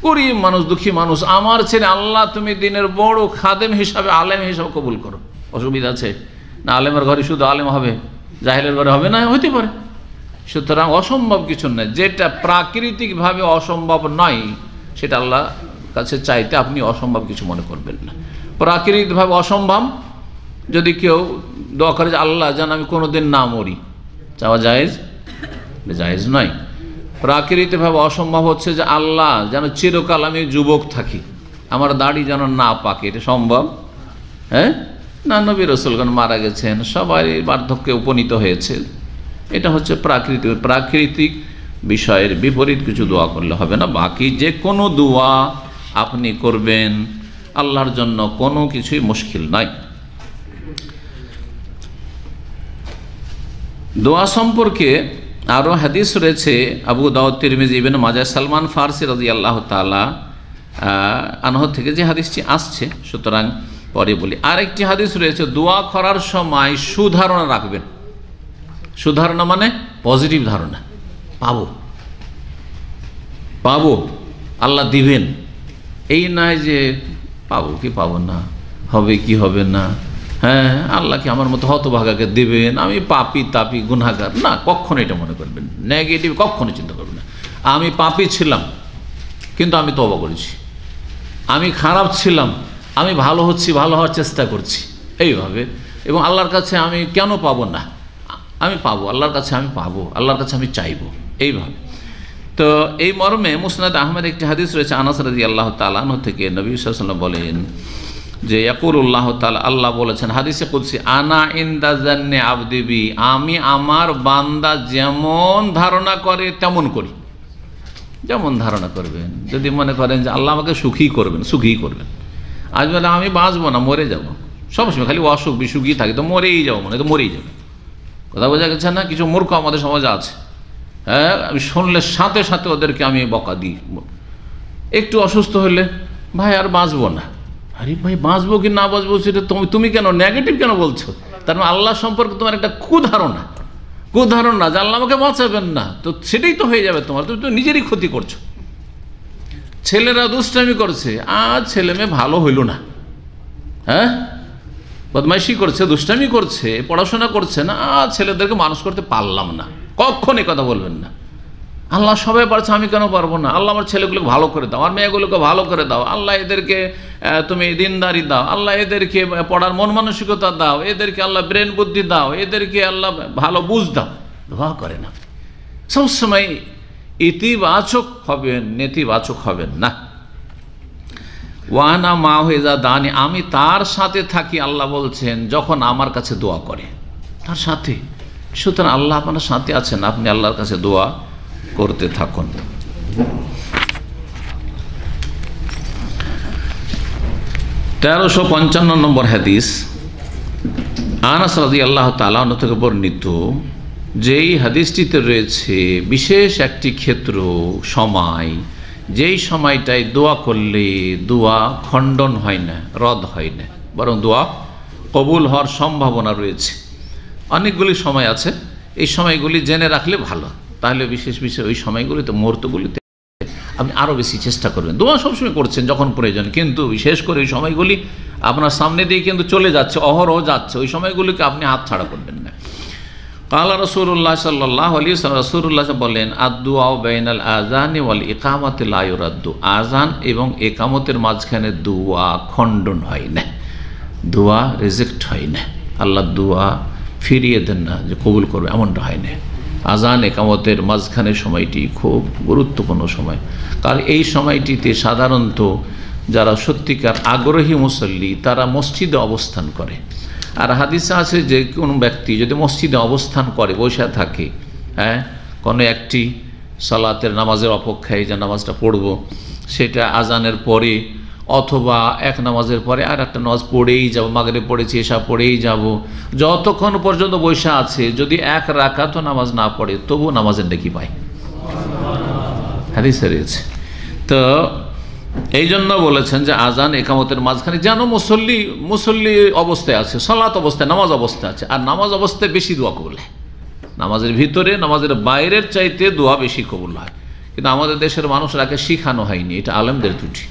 গরিব মানুষ, দুঃখী মানুষ, আমার ছেলে, আল্লাহ তুমি দিনের বড় খাদেম হিসাবে, আলেম হিসাবে কবুল করো। অসুবিধা আছে না? আলেমের ঘরে শুধু আলেম হবে, জাহেলের ঘরে হবে না? হইতে পারে। সুতরাং অসম্ভব কিছু নয়। যেটা প্রাকৃতিকভাবে অসম্ভব নয়, সেটা আল্লাহ কাছে চাইতে আপনি অসম্ভব কিছু মনে করবেন না। প্রাকৃতিকভাবে অসম্ভব যদি কেউ দোয়া করে যে আল্লাহ যেন আমি কোনোদিন না মরি, চাওয়া জায়েজ? জায়েজ নয়। প্রাকৃতিকভাবে অসম্ভব হচ্ছে যে আল্লাহ যেন চিরকাল আমি যুবক থাকি, আমার দাড়ি যেন না পাকে, এটা সম্ভব? হ্যাঁ না, নবী রাসূলগণ মারা গেছেন, সবাই বার্ধক্যে উপনীত হয়েছে। এটা হচ্ছে প্রাকৃতিক বিষয়ের বিপরীত কিছু দোয়া করলে হবে না। বাকি যে কোনো দোয়া আপনি করবেন, আল্লাহর জন্য কোনো কিছুই মুশকিল নাই। দোয়া সম্পর্কে আরও হাদিস রয়েছে আবু দাউদ, তিরমিজি, ইবনে মাজাহ, সালমান ফারসি রাদিয়াল্লাহু তাআলা আনহু থেকে যে হাদিসটি আসছে, সুতরাং পরে বলি। আরেকটি হাদিস রয়েছে, দোয়া করার সময় সুধারণা রাখবেন। সুধারণা মানে পজিটিভ ধারণা, পাবো পাবো, আল্লাহ দিবেন, এই নয় যে পাবো কি পাবো না, হবে কি হবে না, হ্যাঁ আল্লাহ কি আমার মতো হতভাগাকে দেবেন, আমি পাপি তাপি গুনাহগার, না, কখনো এটা মনে করবেন নেগেটিভ, কখনো চিন্তা করবেন না। আমি পাপি ছিলাম কিন্তু আমি তওবা করেছি, আমি খারাপ ছিলাম, আমি ভালো হচ্ছি, ভালো হওয়ার চেষ্টা করছি, এইভাবে। এবং আল্লাহর কাছে আমি কেন পাবো না, আমি পাবো, আল্লাহর কাছে আমি পাবো, আল্লাহর কাছে আমি চাইবো, এইভাবে। তো এই মর্মে মুসনাদ আহমেদ একটি হাদিস রয়েছে আনাস রাদিয়াল্লাহু তাআলা আনহু থেকে, নবী সাল্লাল্লাহু আলাইহি ওয়াসাল্লাম বলেন যে ইয়াকুলুল্লাহ তাআলা, আল্লাহ বলেছেন হাদিসে কুদসি, আনা ইনদা জান্নি আবদি বি, আমি আমার বান্দা যেমন ধারণা করে তেমন করি। যেমন ধারণা করবেন, যদি মনে করেন যে আল্লাহ আমাকে সুখী করবেন, সুখী করবেন। আজ বলে আমি বাঁচবো না, মরে যাব, সবসময় খালি অসুখ বিসুখই থাকে, তো মরেই যাবো, মনে তো মরেই যাবে। কথা বোঝা গেছে না? কিছু মূর্খ আমাদের সমাজে আছে, হ্যাঁ, আমি শুনলে সাথে সাথে ওদেরকে আমি বকা দিই। একটু অসুস্থ হলে ভাই আর বাঁচবো না, আরে ভাই বাঁচবো কি না বাঁচবো সেটা তুমি কেন নেগেটিভ কেন বলছো? তার মানে আল্লাহ সম্পর্কে তোমার একটা কুধারণা যে আল্লাহ আমাকে বাঁচাবেন না, তো সেটাই তো হয়ে যাবে তোমার, তুমি তো নিজেরই ক্ষতি করছো। ছেলেরা দুষ্টামি করছে, আজ ছেলে মেয়ে ভালো হইল না, হ্যাঁ, বদমাইশি করছে, দুষ্টামি করছে, পড়াশোনা করছে না, আজ ছেলেদেরকে মানুষ করতে পারলাম না, কখনো এই কথা বলবেন না। আল্লাহ সবাই পারছে, আমি কেন পারবো না? আল্লাহ আমার ছেলেগুলোকে ভালো করে দাও, আমার মেয়েগুলোকে ভালো করে দাও, আল্লাহ এদেরকে তুমি দিনদারি দাও, আল্লাহ এদেরকে পড়ার মন মানসিকতা দাও, এদেরকে আল্লাহ ব্রেন বুদ্ধি দাও, এদেরকে আল্লাহ ভালো বুঝ দাও। দোয়া করেন আপনি, সবসময় ইতিবাচক হবেন, নেতিবাচক হবেন না। ওয়ানা মা হয়ে যা দানি, আমি তার সাথে থাকি, আল্লাহ বলছেন, যখন আমার কাছে দোয়া করে, তার সাথে। সুতরাং আল্লাহ আপনার সাথে আছেন, আপনি আল্লাহর কাছে দোয়া করতে থাকুন। 1355 নম্বর হাদিস, আনাস রাদিয়াল্লাহু তাআলা আনহু থেকে বর্ণিত, যেই হাদিসটিতে রয়েছে বিশেষ একটি ক্ষেত্র, সময়, যেই সময়টায় দোয়া করলে দোয়া খণ্ডন হয় না, রদ হয় না, বরং দোয়া কবুল হওয়ার সম্ভাবনা রয়েছে। অনেকগুলি সময় আছে, এই সময়গুলি জেনে রাখলে ভালো। তাহলে বিশেষ বিশেষ ওই সময়গুলিতে মুহূর্তগুলিতে আপনি আরও বেশি চেষ্টা করবেন। দোয়া সবসময় করছেন যখন প্রয়োজন, কিন্তু বিশেষ করে ওই সময়গুলি আপনার সামনে দিয়ে কিন্তু চলে যাচ্ছে, অহরহ যাচ্ছে, ওই সময়গুলিকে আপনি হাত ছাড়া করবেন না। কালা রাসূলুল্লাহ সাল্লাল্লাহু আলাইহি ওয়াসাল্লাম, রাসূলুল্লাহ বলেন, আদ-দুআ বাইনাল আযানি ওয়াল ইকামাতি লা ইউরাদ্দু, আযান এবং ইকামতের মাঝখানে দোয়া খণ্ডন হয় না, দোয়া রিজেক্ট হয় না, আল্লাহ দোয়া ফিরিয়ে দেন না যে কবুল করবে, এমনটা হয় না। আযান একামতের মাঝখানের সময়টি খুব গুরুত্বপূর্ণ সময়, কারণ এই সময়টিতে সাধারণত যারা সত্যিকার আগ্রহী মুসল্লি তারা মসজিদে অবস্থান করে। আর হাদিসে আছে যে কোনো ব্যক্তি যদি মসজিদে অবস্থান করে, বসে থাকে, কোনো একটি সালাতের নামাজের অপেক্ষায় যে নামাজটা পড়ব, সেটা আজানের পরে অথবা এক নামাজের পরে আর একটা নামাজ পড়েই যাব, মাগরিব পড়েছি এশা পড়েই যাব, যতক্ষণ পর্যন্ত বসে আছে যদি এক রাকাতও নামাজ না পড়ে তবু নামাজের নেকি পায়, হাদিসে রয়েছে। তো এই জন্য বলেছেন যে আজান একামতের মাঝখানে যেন মুসল্লি অবস্থায় আছে, সালাত অবস্থায়, নামাজ অবস্থায় আছে, আর নামাজ অবস্থায় বেশি দোয়া কবুল হয়। নামাজের ভিতরে, নামাজের বাইরের চাইতে দোয়া বেশি কবুল হয়। কিন্তু আমাদের দেশের মানুষরাকে শিখানো হয়নি, এটা আলেমদের ত্রুটি,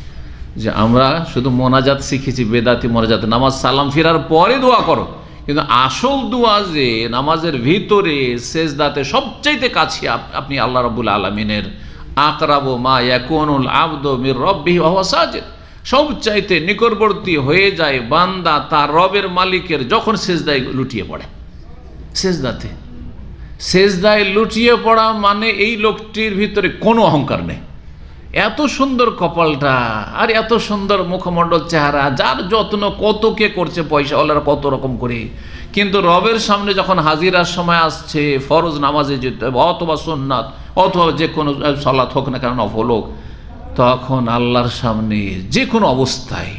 যে আমরা শুধু মোনাজাত শিখেছি, বেদাতি মোনাজাত, নামাজ সালাম ফিরার পরে দোয়া করো, কিন্তু আসল দোয়া যে নামাজের ভিতরে সেজদাতে সবচাইতে কাছে আপনি আল্লাহ রাব্বুল আলামিনের আকরাবু মা ইয়াকুনুল আবদু মির রাব্বিহি ওয়া হুয়া সাজিদ, সবচাইতে নিকটবর্তী হয়ে যায় বান্দা তার রবের মালিকের যখন সেজদায় লুটিয়ে পড়ে। সেজদায় লুটিয়ে পড়া মানে এই লোকটির ভিতরে কোনো অহংকার নেই, এত সুন্দর কপালটা আর এত সুন্দর মুখমণ্ডল, চেহারা, যার যত্ন কত কে করছে, পয়সাওয়ালারা কত রকম করে, কিন্তু রবের সামনে যখন হাজিরার সময় আসছে, ফরজ নামাজে যেতে হবে অথবা সুন্নাত অথবা যে কোনো সালাত হোক না কেন, নফল হোক, তখন আল্লাহর সামনে যে কোনো অবস্থায়,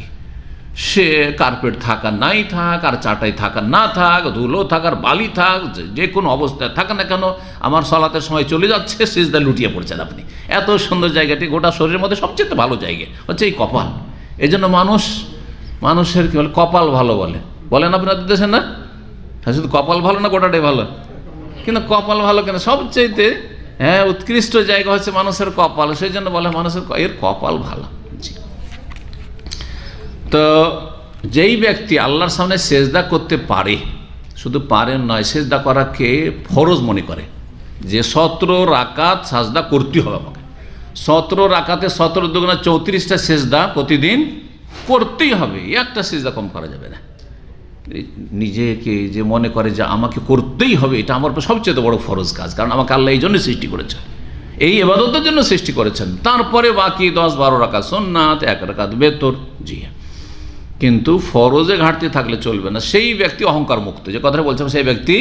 সে কার্পেট থাকা নাই থাক, আর চাটাই থাকা না থাক, ধুলো থাকার বালি থাক, যে কোনো অবস্থায় থাকা না কেন, আমার সালাতের সময় চলে যাচ্ছে, সিজদায় লুটিয়ে পড়ছেন আপনি। এত সুন্দর জায়গাটি, গোটা শরীরের মধ্যে সবচেয়ে ভালো জায়গা হচ্ছে এই কপাল। এই জন্য মানুষের কি বলে, কপাল ভালো বলেন আপনাদের দেশে না? শুধু কপাল ভালো না, গোটাটাই ভালো, কিন্তু কপাল ভালো কেন, সবচেয়ে উৎকৃষ্ট জায়গা হচ্ছে মানুষের কপাল, সেই জন্য বলে মানুষের এর কপাল ভালো। জি, তো যেই ব্যক্তি আল্লাহর সামনে সেজদা করতে পারে, শুধু পারেন নয়, সেজদা করাকে ফরজ মনে করে, যে 17 রাকাত সাজদা করতে হবে আমাকে, 17 রাকাতে 17 দুগুণা 34টা সেজদা প্রতিদিন করতেই হবে, একটা সেজদা কম করা যাবে না। নিজেকে যে মনে করে যে আমাকে করতেই হবে, এটা আমার সবচেয়ে বড় ফরজ কাজ, কারণ আমাকে আল্লাহ এই জন্য সৃষ্টি করেছেন, এই ইবাদতের জন্য সৃষ্টি করেছেন, তারপরে বাকি 10-12 রাকাত সুন্নাত, 1 রাকাত বেতর। জি, কিন্তু ফরজে ঘাটতি থাকলে চলবে না। সেই ব্যক্তি অহংকার মুক্ত, যে কথা বলছিলাম, সেই ব্যক্তি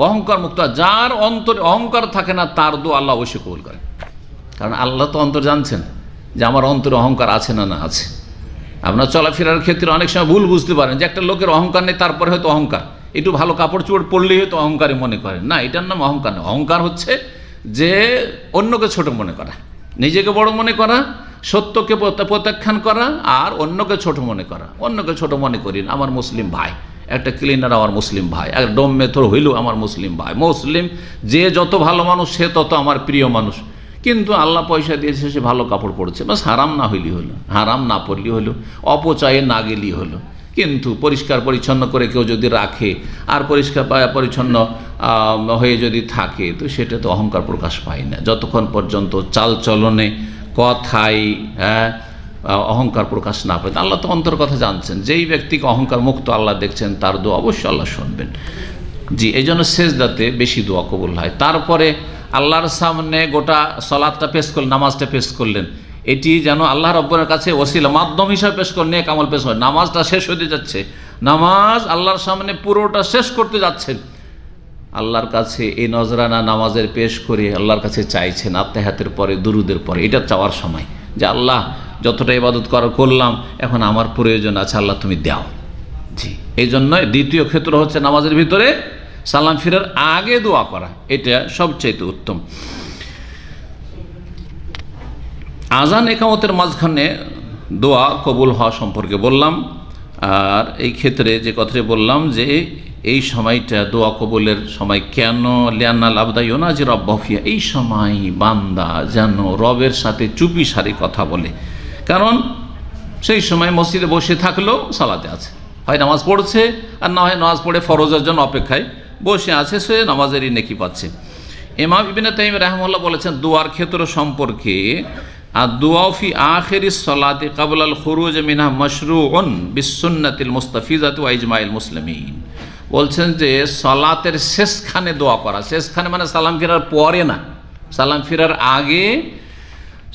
অহংকার মুক্ত। যার অন্তরে অহংকার থাকে না তার দোয়া আল্লাহ অবশ্যই কবুল করে, কারণ আল্লাহ তো অন্তর জানছেন যে আমার অন্তরে অহংকার আছে না আছে। আপনার চলাফেরার ক্ষেত্রে অনেক সময় ভুল বুঝতে পারেন যে একটা লোকের অহংকার নেই, তারপরে হয়তো অহংকার, একটু ভালো কাপড় চোপড় পরলেই হয়তো অহংকারই মনে করেন, না, এটার নাম অহংকার নয়। অহংকার হচ্ছে যে অন্যকে ছোট মনে করা, নিজেকে বড় মনে করা, সত্যকে প্রত্যাখ্যান করা, আর অন্যকে ছোট মনে করা। অন্যকে ছোট মনে করি না, আমার মুসলিম ভাই, একটা ক্লিনার আমার মুসলিম ভাই, এক ডোম মেথর হইলেও আমার মুসলিম ভাই। মুসলিম যে যত ভালো মানুষ সে তত আমার প্রিয় মানুষ, কিন্তু আল্লাহ পয়সা দিয়েছে, সে ভালো কাপড় পরেছে, বাস হারাম না হইলি হলো, হারাম না পড়লি হলো, অপচয়ে না গেলি হলো। কিন্তু পরিষ্কার পরিচ্ছন্ন করে কেউ যদি রাখে আর পরিষ্কার পরিচ্ছন্ন হয়ে যদি থাকে, তো সেটা তো অহংকার প্রকাশ পায় না, যতক্ষণ পর্যন্ত চালচলনে, কথায় অহংকার প্রকাশ না পায়। আল্লাহ তো অন্তর কথা জানছেন, যেই ব্যক্তিকে অহংকার মুক্ত আল্লাহ দেখছেন তার দোয়া অবশ্যই আল্লাহ শুনবেন। জি, এই জন্য সেজদাতে বেশি দোয়া কবুল হয়। তারপরে আল্লাহর সামনে গোটা সালাতটা পেশ করলেন, নামাজটা পেশ করলেন, এটি যেন আল্লাহ রব্বুর কাছে ওসিলা, মাধ্যম হিসাবে পেশ করলেন, নেক আমল পেশ হয়। নামাজটা শেষ হতে যাচ্ছে, নামাজ আল্লাহর সামনে পুরোটা শেষ করতে যাচ্ছেন, আল্লাহর কাছে এই নজরানা নামাজের পেশ করে আল্লাহর কাছে চাইছেন আত্তাহিয়াতের পরে, দুরুদের পরে, এটা চাওয়ার সময় যে আল্লাহ যতটা ইবাদত করলাম, এখন আমার প্রয়োজন আছে, আল্লাহ তুমি দাও। জি, এই জন্য দ্বিতীয় ক্ষেত্র হচ্ছে নামাজের ভিতরে সালাম ফিরার আগে দোয়া করা, এটা সবচাইতে উত্তম। আজান একামতের মাঝখানে দোয়া কবুল হওয়া সম্পর্কে বললাম, আর এই ক্ষেত্রে যে কথাটি বললাম যে এই সময়টা দোয়া কবুলের সময় কেন? লিয়ান্নাল আবদা ইউনাজি রাব্বাহু ফিহা, এই সময় বান্দা যেন রবের সাথে চুপি সারি কথা বলে। কারণ সেই সময় মসজিদে বসে থাকলেও সালাতে আছে, হয় নামাজ পড়ছে আর না হয় নামাজ পড়ে ফরজের জন্য অপেক্ষায় বসে আছে, সে নামাজেরই নেকি পাচ্ছে। ইমাম ইবনে তাইমিয়া রাহিমাহুল্লাহ বলেছেন দোয়ার ক্ষেত্র সম্পর্কে, আর দোয়া ফি আখিরিস সালাতি ক্বাবলাল খুরুজ মিনহা মাশরুউন বিসুন্নাতিল মুস্তাফিজাতি ওয়া ইজমাইল মুসলিমিন। বলছেন যে সালাতের শেষখানে দোয়া করা, শেষখানে মানে সালাম ফেরার পরে না, সালাম ফেরার আগে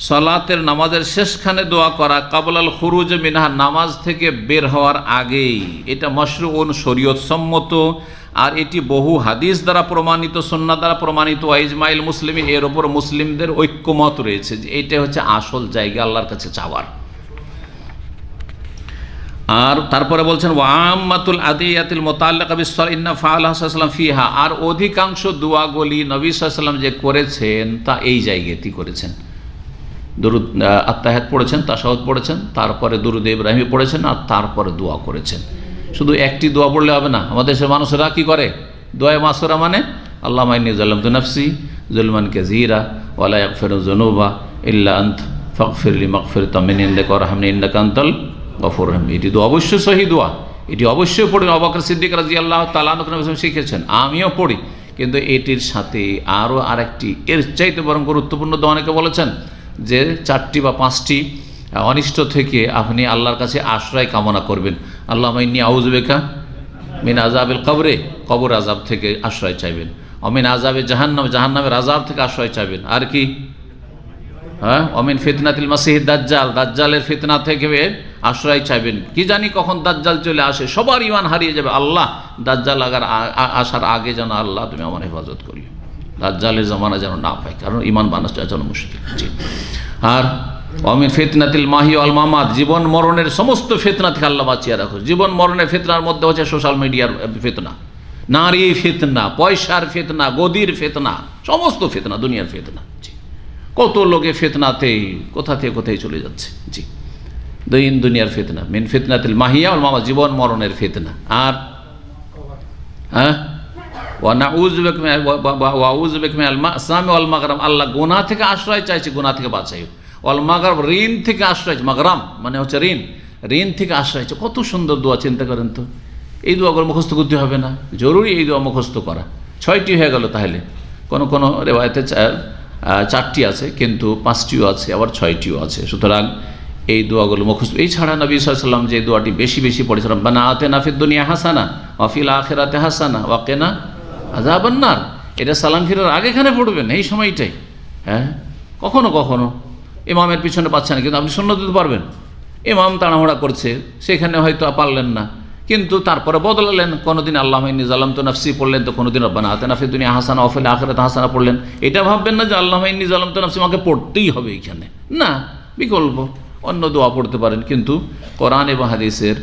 সালাতের নামাজের শেষখানে দোয়া করা, ক্বাবলাল খুরুজ মিনহা নামাজ থেকে বের হওয়ার আগেই, এটা মাশরুউন শরীয়ত সম্মত, আর এটি বহু হাদিস দ্বারা প্রমাণিত, সুন্নাহ দ্বারা প্রমাণিত, ইজমাইল মুসলিমিন, এর ওপর মুসলিমদের ঐক্যমত রয়েছে যে এটা হচ্ছে আসল জায়গা আল্লাহর কাছে চাওয়ার। আর তারপরে বলছেন ওয়াম্মাতুল আদিয়াতিল মুতাআল্লিকা বিস-সালাহ ইন্না ফাআলাহু সাল্লাল্লাহু ফিহা, আর অধিকাংশ দোয়াগুলি নবী সাল্লাল্লাহু আলাইহি ওয়াসাল্লাম যে করেছেন তা এই জায়গাতেই করেছেন। দুরূদ আত্তাহিয়াত পড়েছেন, তাশাহুদ পড়েছেন, তারপরে দুরূদ ইব্রাহিমি পড়েছেন, আর তারপরে দোয়া করেছেন। শুধু একটি দোয়া পড়লে হবে না। আমাদের দেশের মানুষেরা কি করে? দোয়ায়ে মাসুরা মানে আল্লাহুম্মা ইন্নী যালামতু নাফসি যুলমান কাসীরা ওয়া লা ইয়াগফিরু যুনুবা ইল্লা আনতা ফাগফিরলি মাগফিরাতাম মিন ইনদিকা ওয়ারহামনি ইন্নাকা আনতাল গফুরুর রহিম। এটি তো অবশ্যই সহি দোয়া, এটি অবশ্যই পড়বেন। আবু বকর সিদ্দিক রাদিয়াল্লাহু তাআলা আনহু শিখেছেন, আমিও পড়ি। কিন্তু এটির সাথে আরও আরেকটি এর চাইতে বরং গুরুত্বপূর্ণ দোয়া অনেকে বলেছেন যে 4টি বা 5টি অনিষ্ট থেকে আপনি আল্লাহর কাছে আশ্রয় কামনা করবেন। আল্লাহুম্মা ইন্নী আউযু বিকা মিন আযাবিল কবরে, কবর আযাব থেকে আশ্রয় চাইবেন। অমিন আযাবে জাহান্নাম, জাহান্নামের আযাব থেকে আশ্রয় চাইবেন। আর কি? অমিন ফিতনাতিল মাসিহিদ দাজ্জাল, দাজ্জালের ফিতনা থেকে আশ্রয় চাইবেন। কি জানি কখন দাজ্জাল চলে আসে, সবার ঈমান হারিয়ে যাবে। আল্লাহ দাজ্জাল আসার আগে যেন আল্লাহ তুমি আমার হেফাজত করিও, দাজ্জালের জামানা যেন না পাই, কারণ ঈমান বানাসটা যেন মুশকিল। জি। আর অমিন ফিতনাতিল মাহি ওয়াল মামাত, জীবন মরণের সমস্ত ফিতনা থেকে আল্লাহ বাঁচিয়ে রাখো। জীবন মরণের ফিতনার মধ্যে হচ্ছে সোশ্যাল মিডিয়ার ফিতনা, নারী ফিতনা, পয়সার ফিতনা, গদির ফিতনা, সমস্ত ফিতনা, দুনিয়ার ফিতনা। জি। কত লোকে ফিতনাতে কোথা থেকে কোথায় চলে যাচ্ছে। জি। দুনিয়ার ফিতনা, মিন ফিতনাতিল মাহিয়া ওয়াল মামাত, জীবন মরণের ফিতনা। আর আল্লাহ গুনাহ থেকে আশ্রয় চাইছে, গুনাহ থেকে বাঁচাই। ওয়াল মাগরাম, ঋণ থেকে আশ্রয়, মাগরাম মানে হচ্ছে ঋণ, ঋণ থেকে আশ্রয়। কত সুন্দর দোয়া, চিন্তা করেন তো। এই দোয়াগুলো মুখস্থ করতে হবে না, জরুরি এই দোয়া মুখস্থ করা। 6টি হয়ে গেল তাহলে। কোনো রেওয়ায়েতে 4টি আছে, কিন্তু 5টিও আছে, আবার 6টিও আছে। সুতরাং এই দোয়াগুলো মুখস্থ। এই ছাড়া নবী সাল্লাল্লাহু আলাইহি ওয়াসাল্লাম যে দোয়াটি বেশি বেশি পড়েছেন, রব্বানা আতিনা ফিদ দুনিয়া হাসানা ওয়া ফিল আখিরাতি হাসানা ওয়া কিনা আযাবান নার, এটা সালাম ফিরার আগে এখানে পড়বেন, এই সময়টাই। কখনো কখনো ইমামের পিছনে পাচ্ছেন না, কিন্তু আপনি সুন্নত দিতে পারবেন। ইমাম তাড়াহুড়া করছে, সেখানে হয়তো পারলেন না, কিন্তু তারপরে বদলালেন। কোনোদিন আল্লাহুম্মা ইন্নী যালামতু নাফসি পড়লেন, তো কোনোদিন রব্বানা আতিনা ফিদ দুনিয়া হাসানা ওয়া ফিল আখিরাতি হাসানা পড়লেন। এটা ভাববেন না যে আল্লাহুম্মা ইন্নী যালামতু নাফসি আমাকে পড়তেই হবে এখানে, না, বিকল্প অন্য দোয়া পড়তে পারেন, কিন্তু কোরআন এবং হাদিসের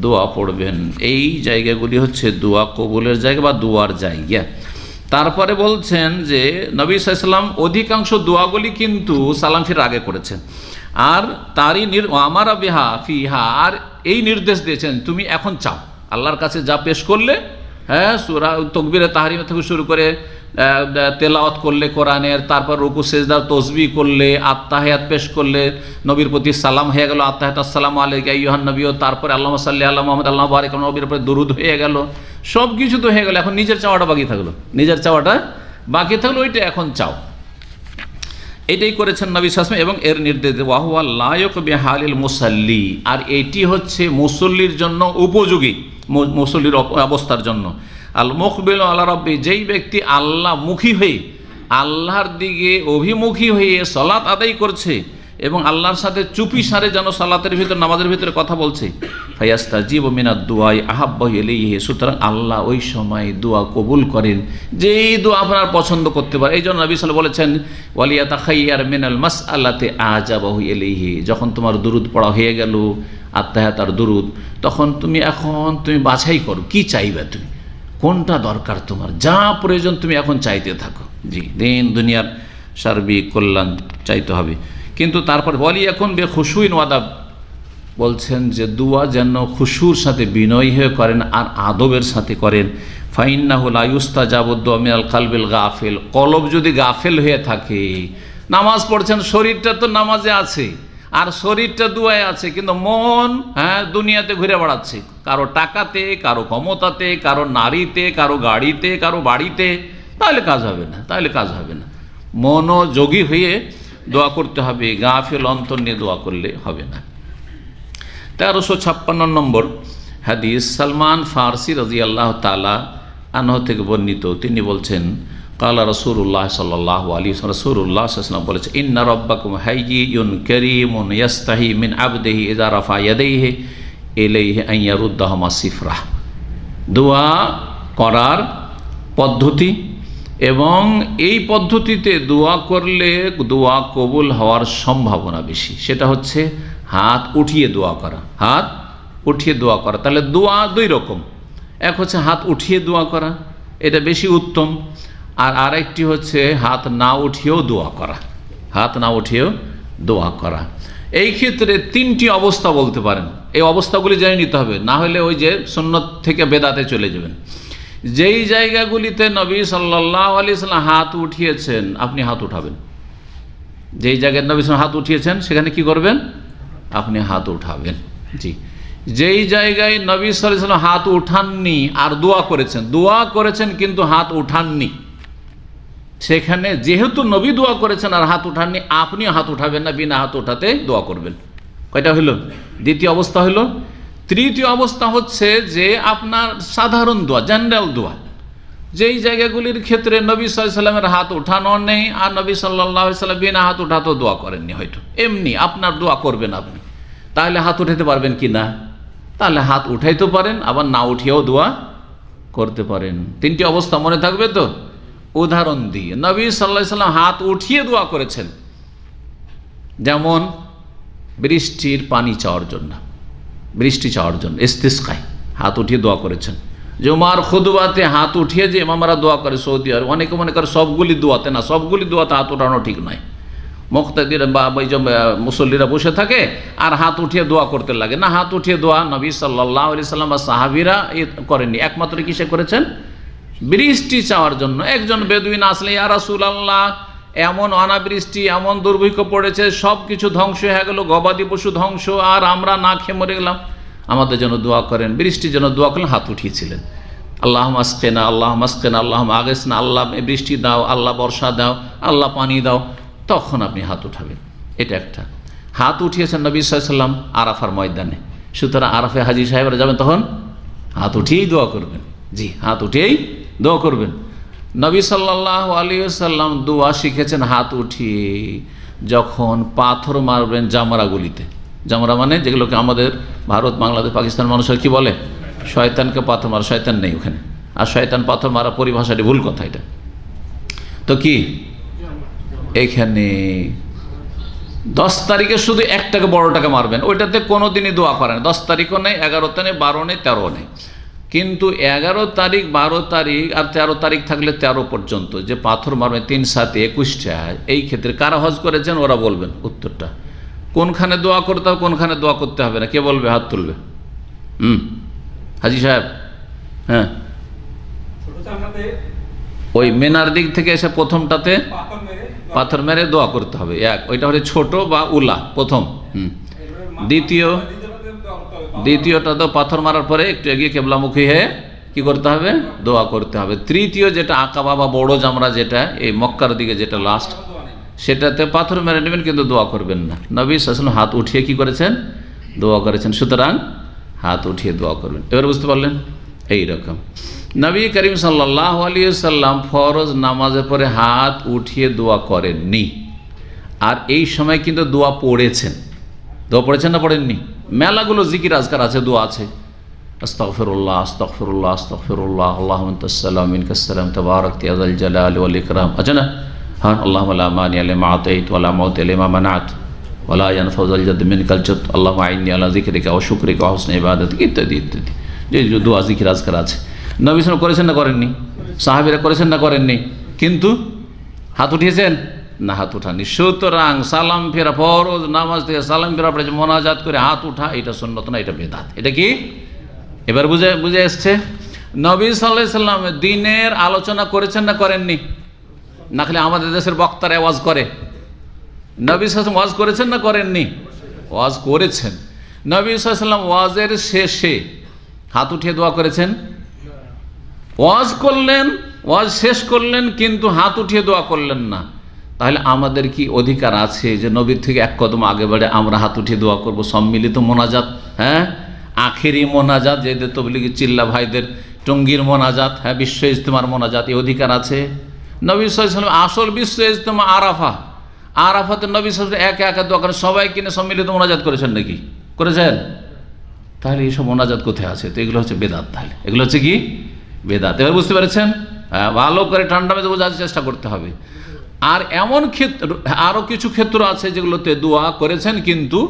দোয়া পড়বেন। এই জায়গাগুলি হচ্ছে দোয়া কবুলের জায়গা বা দোয়ার জায়গা। তারপরে বলছেন যে নবী সাল্লাল্লাহু আলাইহি ওয়াসাল্লাম অধিকাংশ দোয়াগুলি কিন্তু সালাম ফিরার আগে করেছেন, আর তারই আমারা বিহা ফিহা, আর এই নির্দেশ দিয়েছেন তুমি এখন চাও আল্লাহর কাছে যা পেশ করলে, সূরা তাকবীরে তাহরিমা থেকে শুরু করে তেলাওয়াত করলে কোরআনের, তারপর রুকু সেজদার তসবিহ করলে, আত্তাহিয়াত পেশ করলে, নবীর প্রতি সালাম হয়ে গেল, আত্তাহিয়াত আসসালামু আলাইকা আইয়ুহান নবী, তারপরে আল্লাহুম্মা সাল্লি আলা মুহাম্মদ আল্লাহু বারিক আলা নবীর উপরে দরুদ হয়ে গেল, সব কিছু তো হয়ে গেল। এখন নিজের চাওয়াটা বাকি থাকলো, নিজের চাওয়াটা বাকি থাকলো, ওইটা এখন চাও। এটাই করেছেন নবী সাল্লাল্লাহু আলাইহি ওয়াসাল্লাম, এবং এর নির্দেশ ওয়া হুয়া লায়ক বিহালিল মুসাল্লি, আর এটি হচ্ছে মুসল্লির জন্য উপযোগী, মুসল্লির অবস্থার জন্য। আল মুকবিল আলা রাব্বি, যেই ব্যক্তি আল্লাহমুখী হয়ে, আল্লাহর দিকে অভিমুখী হয়ে সালাত আদায় করছে এবং আল্লাহর সাথে চুপি সারে যেন সালাতের ভিতরে, নামাজের ভিতরে কথা বলছে, ফায়াস্তাজিবু মিনাদ দুআই আহাব্বু ইলাইহি, সুতরাং আল্লাহ ওই সময় দোয়া কবুল করেন যেই দোয়া আপনার পছন্দ করতে পারে। এই জন্য নবী সাল্লাল্লাহু আলাইহি ওয়াসাল্লাম বলেছেন ওয়ালিয়াতাখাইয়ার মিনাল মাসআলাতি আজাবাহু ইলাইহি, যখন তোমার দুরুদ পড়া হয়ে গেল, আত্তাহিয়াত আর দুরুদ, তখন তুমি বাছাই করো কি চাইবে, তুমি কোনটা দরকার, তোমার যা প্রয়োজন তুমি এখন চাইতে থাকো। জি, দিন দুনিয়ার সার্বিক কল্যাণ চাইতে হবে, কিন্তু তারপর বলি এখন বে খুশুইন ওয়াদাব, বলছেন যে দোয়া যেন খুশুর সাথে বিনয় হয়ে করেন আর আদবের সাথে করেন। ফাইন্নাহু লা ইউস্তাজাবু দুআ মিনাল কালবিল গাফিল, কলব যদি গাফেল হয়ে থাকে, নামাজ পড়ছেন, শরীরটা তো নামাজে আছে আর শরীরটা দুয়ায় আছে, কিন্তু মন দুনিয়াতে ঘুরে বেড়াচ্ছে, কারো টাকাতে, কারো ক্ষমতাতে, কারো নারীতে, কারো গাড়িতে, কারো বাড়িতে, তাহলে কাজ হবে না, তাহলে কাজ হবে না। মনোযোগী হয়ে দোয়া করতে হবে, গাফেল অন্তর নিয়ে দোয়া করলে হবে না। 1356 নম্বর হাদিস, সালমান ফারসি রাদিয়াল্লাহু তাআলা আনহু থেকে বর্ণিত, তিনি বলছেন কালা রাসূলুল্লাহ সাল্লাল্লাহু আলাইহি ওয়াসাল্লাম, রাসূলুল্লাহ সাল্লাল্লাহু আলাইহি ওয়াসাল্লাম বলেছেন, ইন্না রাব্বাকুম হাইয়্যুন কারীমুন ইয়াস্তাহি মিন আবদিহি ইযা রাফা ইয়াদাইহি ইলাইহি আন ইয়ারুদ্দাহুমা সিফরা। দোয়া করার পদ্ধতি, এবং এই পদ্ধতিতে দোয়া করলে দোয়া কবুল হওয়ার সম্ভাবনা বেশি, সেটা হচ্ছে হাত উঠিয়ে দোয়া করা। হাত উঠিয়ে দোয়া করা, তাহলে দোয়া দুই রকম, এক হচ্ছে হাত উঠিয়ে দোয়া করা, এটা বেশি উত্তম, আর আরেকটি হচ্ছে হাত না উঠিয়েও দোয়া করা। হাত না উঠিয়েও দোয়া করা, এই ক্ষেত্রে তিনটি অবস্থা বলতে পারেন। এই অবস্থাগুলি জেনে নিতে হবে, না হলে ওই যে সুন্নত থেকে বেদাতে চলে যাবেন। যেই জায়গাগুলিতে নবী সাল্লাল্লাহু আলাইহি ওয়াসাল্লাম হাত উঠিয়েছেন, আপনি হাত উঠাবেন। যেই জায়গায় নবী সাল্লাল্লাহু হাত উঠিয়েছেন সেখানে কি করবেন? আপনি হাত উঠাবেন। জি, যেই জায়গায় নবী সাল্লাল্লাহু আলাইহি ওয়াসাল্লাম হাত উঠাননি আর দোয়া করেছেন কিন্তু হাত উঠাননি, সেখানে যেহেতু নবী দোয়া করেছেন আর হাত উঠাননি, আপনিও হাত উঠাবেন না, বিনা হাত উঠাতে দোয়া করবেন। কয়টা হইল? দ্বিতীয় অবস্থা হইল। তৃতীয় অবস্থা হচ্ছে যে আপনার সাধারণ দোয়া, জেনারেল দোয়া, যেই জায়গাগুলির ক্ষেত্রে নবী সাল্লাল্লাহু আলাইহি ওয়াসাল্লামের হাত উঠানো নেই আর নবী সাল্লাল্লাহু আলাইহি ওয়াসাল্লাম বিনা হাত উঠাতেও দোয়া করেননি, হয়তো এমনি আপনার দোয়া করবেন আপনি, তাহলে হাত উঠাতে পারবেন কি না? তাহলে হাত উঠাইতে পারেন, আবার না উঠিয়েও দোয়া করতে পারেন। তিনটি অবস্থা মনে থাকবে তো? উদাহরণ দিয়ে, নবী সাল্লাল্লাহু আলাইহি ওয়াসাল্লাম হাত উঠিয়ে দোয়া করেছেন, যেমন বৃষ্টির পানি চাওয়ার জন্য, বৃষ্টি চাওয়ার জন্য ইস্তিসকায় হাত উঠিয়ে দোয়া করেছেন। জুমার খুতবাতে হাত উঠিয়ে যে ইমামরা দোয়া করে সৌদি আরব, অনেকে মনে করে সবগুলি দোয়াতে, না, সবগুলি দোয়াতে হাত উঠানো ঠিক নয়। মুক্তাদিরা বা ওই যে মুসল্লিরা বসে থাকে আর হাত উঠিয়ে দোয়া করতে লাগে না, হাত উঠিয়ে দোয়া নবী সাল্লাল্লাহু আলাইহি ওয়াসাল্লাম বা সাহাবীরা করেননি। একমাত্র কিসে করেছেন? বৃষ্টি চাওয়ার জন্য। একজন বেদুইন আসলে, ইয়া রাসূলুল্লাহ, এমন অনাবৃষ্টি, এমন দুর্ভিক্ষ পড়েছে, সব কিছু ধ্বংস হয়ে গেল, গবাদি পশু ধ্বংস, আর আমরা না খেয়ে মরে গেলাম, আমাদের জন্য দোয়া করেন। বৃষ্টির জন্য দোয়া করলেন, হাত উঠিয়েছিলেন, আল্লাহুম্মা আসকিনা, আল্লাহুম্মা আসকিনা, আল্লাহুম্মা আগিসনা, আল্লাহ বৃষ্টি দাও, আল্লাহ বর্ষা দাও, আল্লাহ পানি দাও, তখন আপনি হাত উঠাবেন। এটা একটা। হাত উঠিয়েছেন নবী সাল্লাল্লাহু আলাইহি ওয়াসাল্লাম আরাফার ময়দানে, সুতরাং আরাফে হাজী সাহেবরা যাবেন, তখন হাত উঠিয়েই দোয়া করবেন। জি, হাত উঠিয়েই দোয়া করবেন। নবী সাল্লাল্লাহু আলাইহি ওয়াসাল্লাম দোয়া শিখেছেন হাত উঠিয়ে, যখন পাথর মারবেন জামরাগুলিতে। জামরা মানে যেগুলোকে আমাদের ভারত, বাংলাদেশ, পাকিস্তান মানুষের কি বলে? শয়তানকে পাথর মারা। শয়তান নেই ওখানে, আর শয়তান পাথর মারা পরিভাষাটি ভুল কথা। এটা তো কি, এখানে 10 তারিখে শুধু একটাকে, বড়টাকে মারবেন, ওইটাতে কোনো দিনই দোয়া করেন। 10 তারিখও নেই, 11তে নেই, 12 নেই, 13 নেই, কিন্তু 11 তারিখ, 12 তারিখ আর 13 তারিখ থাকলে 13 পর্যন্ত যে পাথর মারবেন, 3 7 21টা। এই ক্ষেত্রে কারা হজ করেছেন ওরা বলবেন উত্তরটা, কোনখানে দোয়া করতে হবে, কোনখানে দোয়া করতে হবে না, কে বলবে? হাত তুলবে। হাজি সাহেব। হ্যাঁ, ওই মেনার দিক থেকে এসে প্রথমটাতে পাথর মেরে দোয়া করতে হবে। এক, ওইটা হচ্ছে ছোট বা উলা প্রথম। দ্বিতীয়টা তো পাথর মারার পরে একটু এগিয়ে কেবলামুখী হয়ে কি করতে হবে? দোয়া করতে হবে। তৃতীয় যেটা আকাবা বা বড় জামরা, যেটা এই মক্কার দিকে যেটা লাস্ট, সেটাতে পাথর মেরে নেবেন কিন্তু দোয়া করবেন না। নবী সাল্লাল্লাহু আলাইহি ওয়াসাল্লাম হাত উঠিয়ে কি করেছেন? দোয়া করেছেন। সুতরাং হাত উঠিয়ে দোয়া করবেন। এবার বুঝতে পারলেন? এইরকম নবী করিম সাল্লাল্লাহু আলাইহি ওয়াসাল্লাম ফরজ নামাজের পরে হাত উঠিয়ে দোয়া করেননি, আর এই সময় কিন্তু দোয়া পড়েছেন। দোয়া পড়েছেন না পড়েননি? মেলাগুলো জিকির আজকার আছে, দোয়া আছে, আস্তাগফিরুল্লাহ, আস্তাগফিরুল্লাহ, আস্তাগফিরুল্লাহ, আল্লাহুম্মা আনতাস সালাম মিনকাস সালাম তাবারাকতা ইয়া যাল জালালি ওয়াল ইকরাম। আছে না? হ্যাঁ, আল্লাহুম্মা লা মানিয়া লিমা আতাইতা ওয়া লা মুতিয়া লিমা মানাত ওয়া লা ইয়ানফাউ যাল জাদ মিনকাল জাদ, আল্লাহুম্মা আইন্নি আলা যিকরিকা ওয়া শুকরিকা ওয়া হুসনি ইবাদাতিক, ইত্যাদি ইত্যাদি। যে দোয়া জিকির আজকার আছে, নবী সাল্লাল্লাহু আলাইহি ওয়াসাল্লাম করেছেন না করেননি? সাহাবীরা করেছেন না করেননি? কিন্তু হাত উঠিয়েছেন? না হাত উঠাননি। সুতরাং সালাম ফেরা ফরজ নামাজ থেকে সালাম ফেরা পরে যে মোনাজাত করে হাত উঠা, এটা সুন্নত না, এটা বেদাত। এটা কি এবার বুঝে এসছে? নবী সাল্লাল্লাহু আলাইহি সাল্লাম দ্বীনের আলোচনা করেছেন না করেননি? না খালি আমাদের দেশের বক্তারা ওয়াজ করে। নবী সাল্লাল্লাহু আলাইহি ওয়াজ করেছেন না করেননি? ওয়াজ করেছেন। নবী সাল্লাল্লাহু আলাইহি সাল্লাম ওয়াজের শেষে হাত উঠিয়ে দোয়া করেছেন? ওয়াজ করলেন, ওয়াজ শেষ করলেন, কিন্তু হাত উঠিয়ে দোয়া করলেন না। তাহলে আমাদের কি অধিকার আছে যে নবীর থেকে এক কদম আগে বাড়ে আমরা হাত উঠিয়ে দোয়া করব? সম্মিলিত মোনাজাত, হ্যাঁ, আখেরি মোনাজাত, যেদের তবলিগি চিল্লা ভাইদের টঙ্গীর মোনাজাত, হ্যাঁ, বিশ্ব ইজতেমার মোনাজাত, এই অধিকার আছে? নবী সাল্লাল্লাহু আলাইহি সাল্লাম আসল বিশ্ব ইজতেমা আরাফাতে নবী সাল্লাল্লাহু আলাইহি সাল্লাম একা দোয়া করেন, সবাই কিনে সম্মিলিত মোনাজাত করেছেন নাকি? করেছেন? তাহলে এইসব মোনাজাত কোথায় আছে? তো এগুলো হচ্ছে বেদাত। তাহলে এগুলো হচ্ছে কি বেদাত। এবার বুঝতে পেরেছেন? হ্যাঁ, ভালো করে ঠান্ডা মেজাজে বোঝার চেষ্টা করতে হবে। আর এমন ক্ষেত্র, আরও কিছু ক্ষেত্র আছে যেগুলোতে দোয়া করেছেন, কিন্তু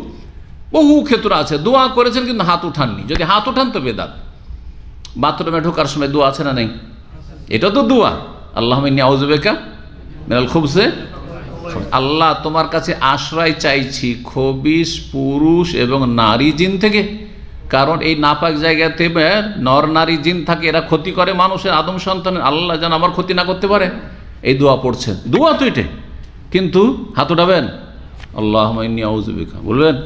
বহু ক্ষেত্র আছে দোয়া করেছেন কিন্তু হাত উঠাননি। যদি হাত উঠান তো বেদাত। বাথরুমে ঢোকার সময় দোয়া আছে না নেই? এটা তো দোয়া, আল্লাহুম্মা ইন্নী আউযু বিকা মিনাল খুবসি, আল্লাহ তোমার কাছে আশ্রয় চাইছি খবিশ পুরুষ এবং নারী জিন থেকে। কারণ এই নাপাক জায়গাতে নর নারী জিন থাকে, এরা ক্ষতি করে মানুষের, আদম সন্তানের। আল্লাহ যেন আমার ক্ষতি না করতে পারে, এই দোয়া পড়ছেন। দোয়া তো এটাই, কিন্তু হাত উঠাবেন আল্লাহুম্মা ইন্নী আউযু বিকা বলবেন,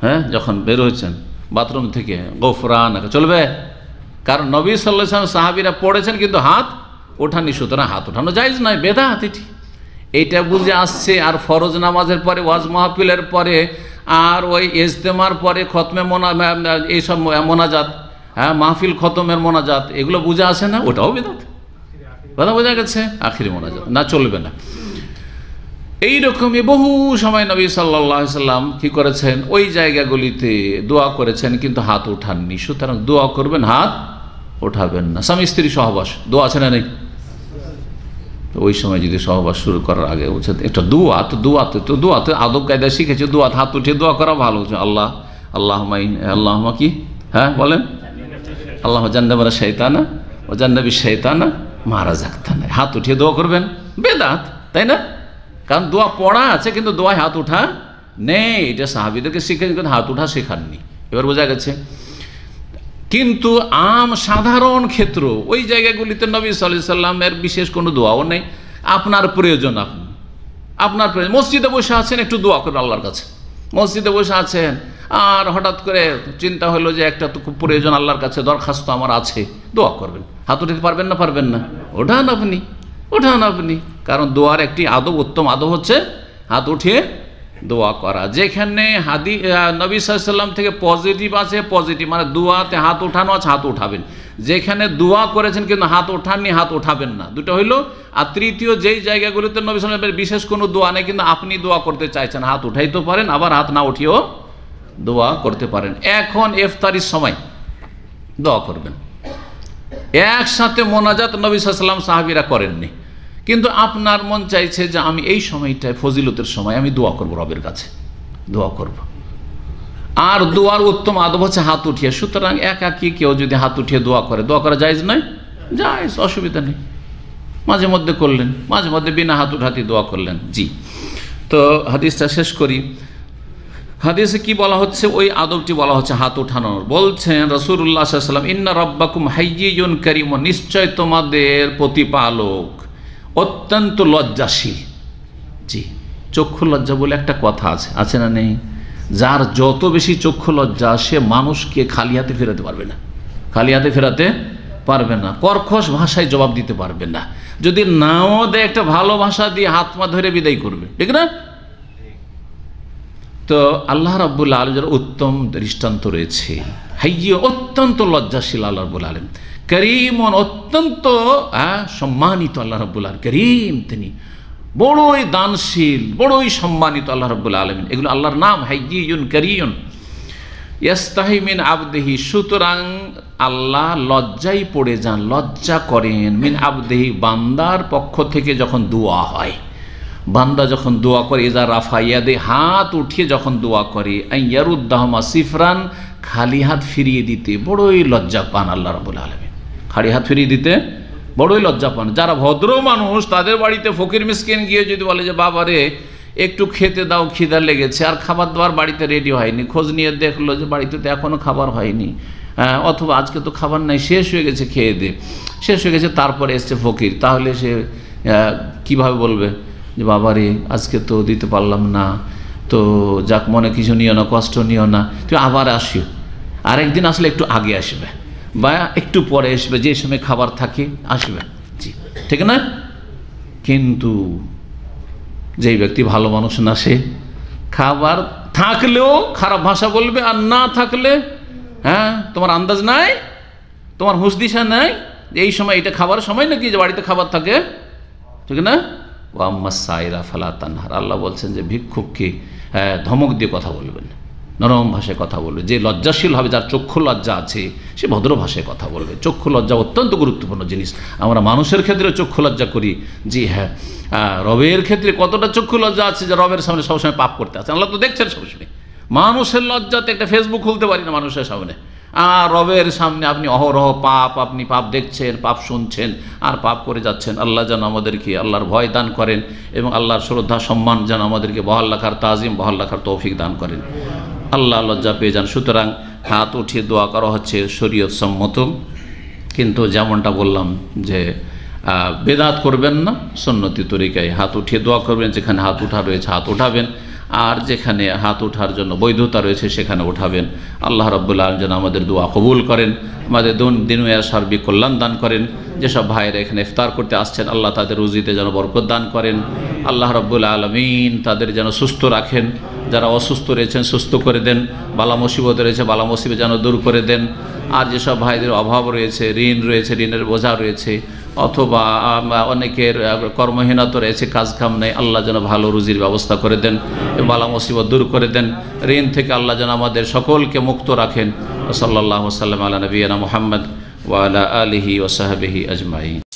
হ্যাঁ, যখন বের হচ্ছেন বাথরুম থেকে গফরান, চলবে? কারণ নবী সাল্লাল্লাহু আলাইহি ওয়াসাল্লাম সাহাবীরা পড়েছেন কিন্তু হাত ওঠাননি। সুতরাং হাত ওঠানো জায়েজ নয়, বেদাত এটি। এইটা বুঝে আসছে। আর ফরজ নামাজের পরে, ওয়াজ মাহফিলের পরে, আর ওই ইজতেমার পরে খতমে এইসব মোনাজাত, হ্যাঁ, মাহফিল খতমের মোনাজাত, এগুলো বুঝে আসে না? ওটাও বেদাত। কথা বোঝা গেছে? আখিরি মোনাজাত না, চলবে না। এইরকমই বহু সময় নবী সাল্লাল্লাহু আলাইহি সাল্লাম কি করেছেন? ওই জায়গাগুলিতে দোয়া করেছেন কিন্তু হাত উঠাননি। সুতরাং দোয়া করবেন, হাত ওঠাবেন না। স্বামী স্ত্রী সহবাস, দোয়া আছে না নেই? তো ওই সময় যদি সহবাস শুরু করার আগে বলছে একটা দোয়াতে আদব কায়দা শিখেছে, দোয়াত হাত উঠিয়ে দোয়া করা ভালো। আল্লাহুম্মা কি, হ্যাঁ বলেন, আল্লাহুম্মা জান্নাবিনা শাইতানা ওয়া জান্নাবি শাইতানা মা রাযাকতানা, হাত উঠিয়ে দোয়া করবেন। বেদাত, তাই না? কারণ দোয়া পড়া আছে কিন্তু দোয়ায় হাত উঠা নেই। এটা সাহাবীদেরকে শিখেছেন কিন্তু হাত উঠা শেখাননি। এবার বোঝা গেছে? কিন্তু সাধারণ ক্ষেত্র, ওই জায়গাগুলিতে নবী সাল্লাল্লাহু আলাইহি সাল্লামের বিশেষ কোনো দোয়াও নেই। আপনার প্রয়োজন, আপনার প্রয়োজন, মসজিদে বসে আছেন, একটু দোয়া করবেন আল্লাহর কাছে। মসজিদে বসে আছেন আর হঠাৎ করে চিন্তা হলো যে একটা তো খুব প্রয়োজন আল্লাহর কাছে, দরখাস্ত আমার আছে, দোয়া করবেন। হাত উঠাতে পারবেন না? পারবেন না? ওঠান আপনি। কারণ দোয়ার একটি আদব, উত্তম আদব হচ্ছে হাত উঠিয়ে দোয়া করা। যেখানে নবী সাল্লাল্লাহু আলাইহি সাল্লাম থেকে পজিটিভ আছে, পজিটিভ মানে দোয়াতে হাত উঠানো আছে, হাত উঠাবেন। যেখানে দোয়া করেছেন কিন্তু হাত ওঠাননি, হাত উঠাবেন না। দুটো হইল। আর তৃতীয়, যেই জায়গাগুলিতে নবী সাল্লাল্লাহু আলাইহি সাল্লামের বিশেষ কোনো দোয়া নেই কিন্তু আপনি দোয়া করতে চাইছেন, হাত উঠাইতে পারেন, আবার হাত না উঠিয়েও দোয়া করতে পারেন। এখন ইফতারির সময় দোয়া করবেন, একসাথে মোনাজাত নবী সাল্লাল্লাহু আলাইহি সাল্লাম সাহাবীরা করেননি, কিন্তু আপনার মন চাইছে যে আমি এই সময়টায় ফজিলতের সময় আমি দোয়া করব, রবের কাছে দোয়া করব। আর দোয়ার উত্তম আদব হচ্ছে হাত উঠিয়ে। সুতরাং একাকী কেউ যদি হাত উঠিয়ে দোয়া করা জায়েজ নয়? জায়েজ, অসুবিধা নেই। মাঝে মধ্যে করলেন, মাঝে মধ্যে বিনা হাত উঠাতে দোয়া করলেন। জি, তো হাদিসটা শেষ করি। হাদিসে কি বলা হচ্ছে? ওই আদবটি বলা হচ্ছে হাত উঠানোর। বলছেন রাসূলুল্লাহ সাল্লাল্লাহু আলাইহি ওয়াসাল্লাম, ইন্না রাব্বাকুম হাইয়্যুন কারীমুন, নিশ্চয় তোমাদের প্রতিপালক অত্যন্ত লজ্জাশীল। জি, চক্ষু লজ্জা বলে একটা কথা আছে না নেই? যার যত বেশি চক্ষু লজ্জা সে মানুষকে খালি হাতে ফেরাতে পারবে না, কর্কশ ভাষায় জবাব দিতে পারবে না। যদি নাও দেয় একটা ভালো ভাষা দিয়ে হাত পা ধরে বিদায় করবে, ঠিক না? তো আল্লাহ রাব্বুল আলামিনের উত্তম দৃষ্টান্ত রয়েছে। হাইয়্যু, অত্যন্ত লজ্জাশীল আল্লাহ রাব্বুল আলামিন। করিমুন, অত্যন্ত সম্মানিত আল্লাহ রাব্বুল আলামিন। করিম, তিনি বড়ই দানশীল, বড়ই সম্মানিত আল্লাহ রাব্বুল আলামিন। এগুলো আল্লাহর নাম, হাইয়্যুন কারীম। ইয়াস্তাহি মিন আবদিহি, সুতরাং আল্লাহ লজ্জায় পড়ে যান, লজ্জা করেন। মিন আবদিহি, বান্দার পক্ষ থেকে যখন দোয়া হয়, বান্দা যখন দোয়া করে, ইজা রাফা ইয়াদে, হাত উঠিয়ে যখন দোয়া করে, আইয়ারুদ্দাহমা সিফরান, খালি হাত ফিরিয়ে দিতে বড়ই লজ্জা পান আল্লাহ রাব্বুল আলামিন। খালি হাত ফিরিয়ে দিতে বড়ই লজ্জা পান। যারা ভদ্র মানুষ তাদের বাড়িতে ফকির মিসকিন গিয়ে যদি বলে যে বাবারে একটু খেতে দাও, খিদা লেগেছে, আর খাবার দাবার বাড়িতে রেডি হয়নি, খোঁজ নিয়ে দেখলো যে বাড়িতে তো এখনও খাবার হয়নি, অথবা আজকে তো খাবার নাই, শেষ হয়ে গেছে, খেয়ে দে শেষ হয়ে গেছে, তারপরে এসছে ফকির, তাহলে সে কিভাবে বলবে যে বাবারে আজকে তো দিতে পারলাম না, তো যাক মনে কিছু নিও না, কষ্ট নিও না, তুই আবার আসিও, আরেকদিন আসলে একটু আগে আসবে বা একটু পরে আসবে, যে সময় খাবার থাকে আসবে, জি ঠিক না? কিন্তু যেই ব্যক্তি ভালো মানুষ না, সে খাবার থাকলেও খারাপ ভাষা বলবে, আর না থাকলে তোমার আন্দাজ নাই, তোমার হুঁশ দিশা নাই এই সময় এটা খাবার সময় নাকি যে বাড়িতে খাবার থাকে, ঠিক না? ও আম্মা সাইরা ফালা তানহার, আল্লাহ বলছেন যে ভিক্ষুককে ধমক দিয়ে কথা বলবেন, নরম ভাষায় কথা বলবে। যে লজ্জাশীল হবে, যার চক্ষু লজ্জা আছে, সে ভদ্র ভাষায় কথা বলবে। চক্ষু লজ্জা অত্যন্ত গুরুত্বপূর্ণ জিনিস। আমরা মানুষের ক্ষেত্রে চক্ষু লজ্জা করি, জি হ্যাঁ, রবের ক্ষেত্রে কতটা চক্ষু লজ্জা আছে যে রবের সামনে সবসময় পাপ করতে আছে, আল্লাহ তো দেখছেন সবসময়। মানুষের লজ্জাতে একটা ফেসবুক খুলতে পারি না মানুষের সামনে, আর রবের সামনে আপনি অহরহ আপনি পাপ দেখছেন, পাপ শুনছেন, আর পাপ করে যাচ্ছেন। আল্লাহ যেন আমাদেরকে আল্লাহর ভয় দান করেন এবং আল্লাহর শ্রদ্ধা সম্মান যেন আমাদেরকে বহাল রাখার, তাজিম বহাল রাখার তৌফিক দান করেন। আল্লাহ লজ্জা পেয়ে যান। সুতরাং হাত উঠিয়ে দোয়া করা হচ্ছে শরীয়ত সম্মত, কিন্তু যেমনটা বললাম যে বেদাত করবেন না, সুন্নতি তরিকায় হাত উঠিয়ে দোয়া করবেন। যেখানে হাত উঠা রয়েছে হাত উঠাবেন, আর যেখানে হাত ওঠার জন্য বৈধতা রয়েছে সেখানে উঠাবেন। আল্লাহ রাব্বুল আলামিন যেন আমাদের দোয়া কবুল করেন, আমাদের দুনিয়ার সার্বিক কল্যাণ দান করেন। যেসব ভাইরা এখানে ইফতার করতে আসছেন, আল্লাহ তাদের রুজিতে যেন বরকত দান করেন। আল্লাহ রাব্বুল আলামিন তাদের যেন সুস্থ রাখেন, যারা অসুস্থ রয়েছেন সুস্থ করে দেন, বালা মুসিবত রয়েছে বালা মুসিবত যেন দূর করে দেন। আর যেসব ভাইদের অভাব রয়েছে, ঋণ রয়েছে, ঋণের বোঝা রয়েছে, অথবা অনেকের কর্মহীনতা রয়েছে, কাজ কাম নেই, আল্লাহ যেন ভালো রুজির ব্যবস্থা করে দেন, বালা মুসিবত দূর করে দেন। ঋণ থেকে আল্লাহ যেন আমাদের সকলকে মুক্ত রাখেন। সাল্লাল্লাহু আলা নবিয়িনা মুহাম্মদ ওয়া আলা আলিহি ওয়া সাহবিহি আজমাইন।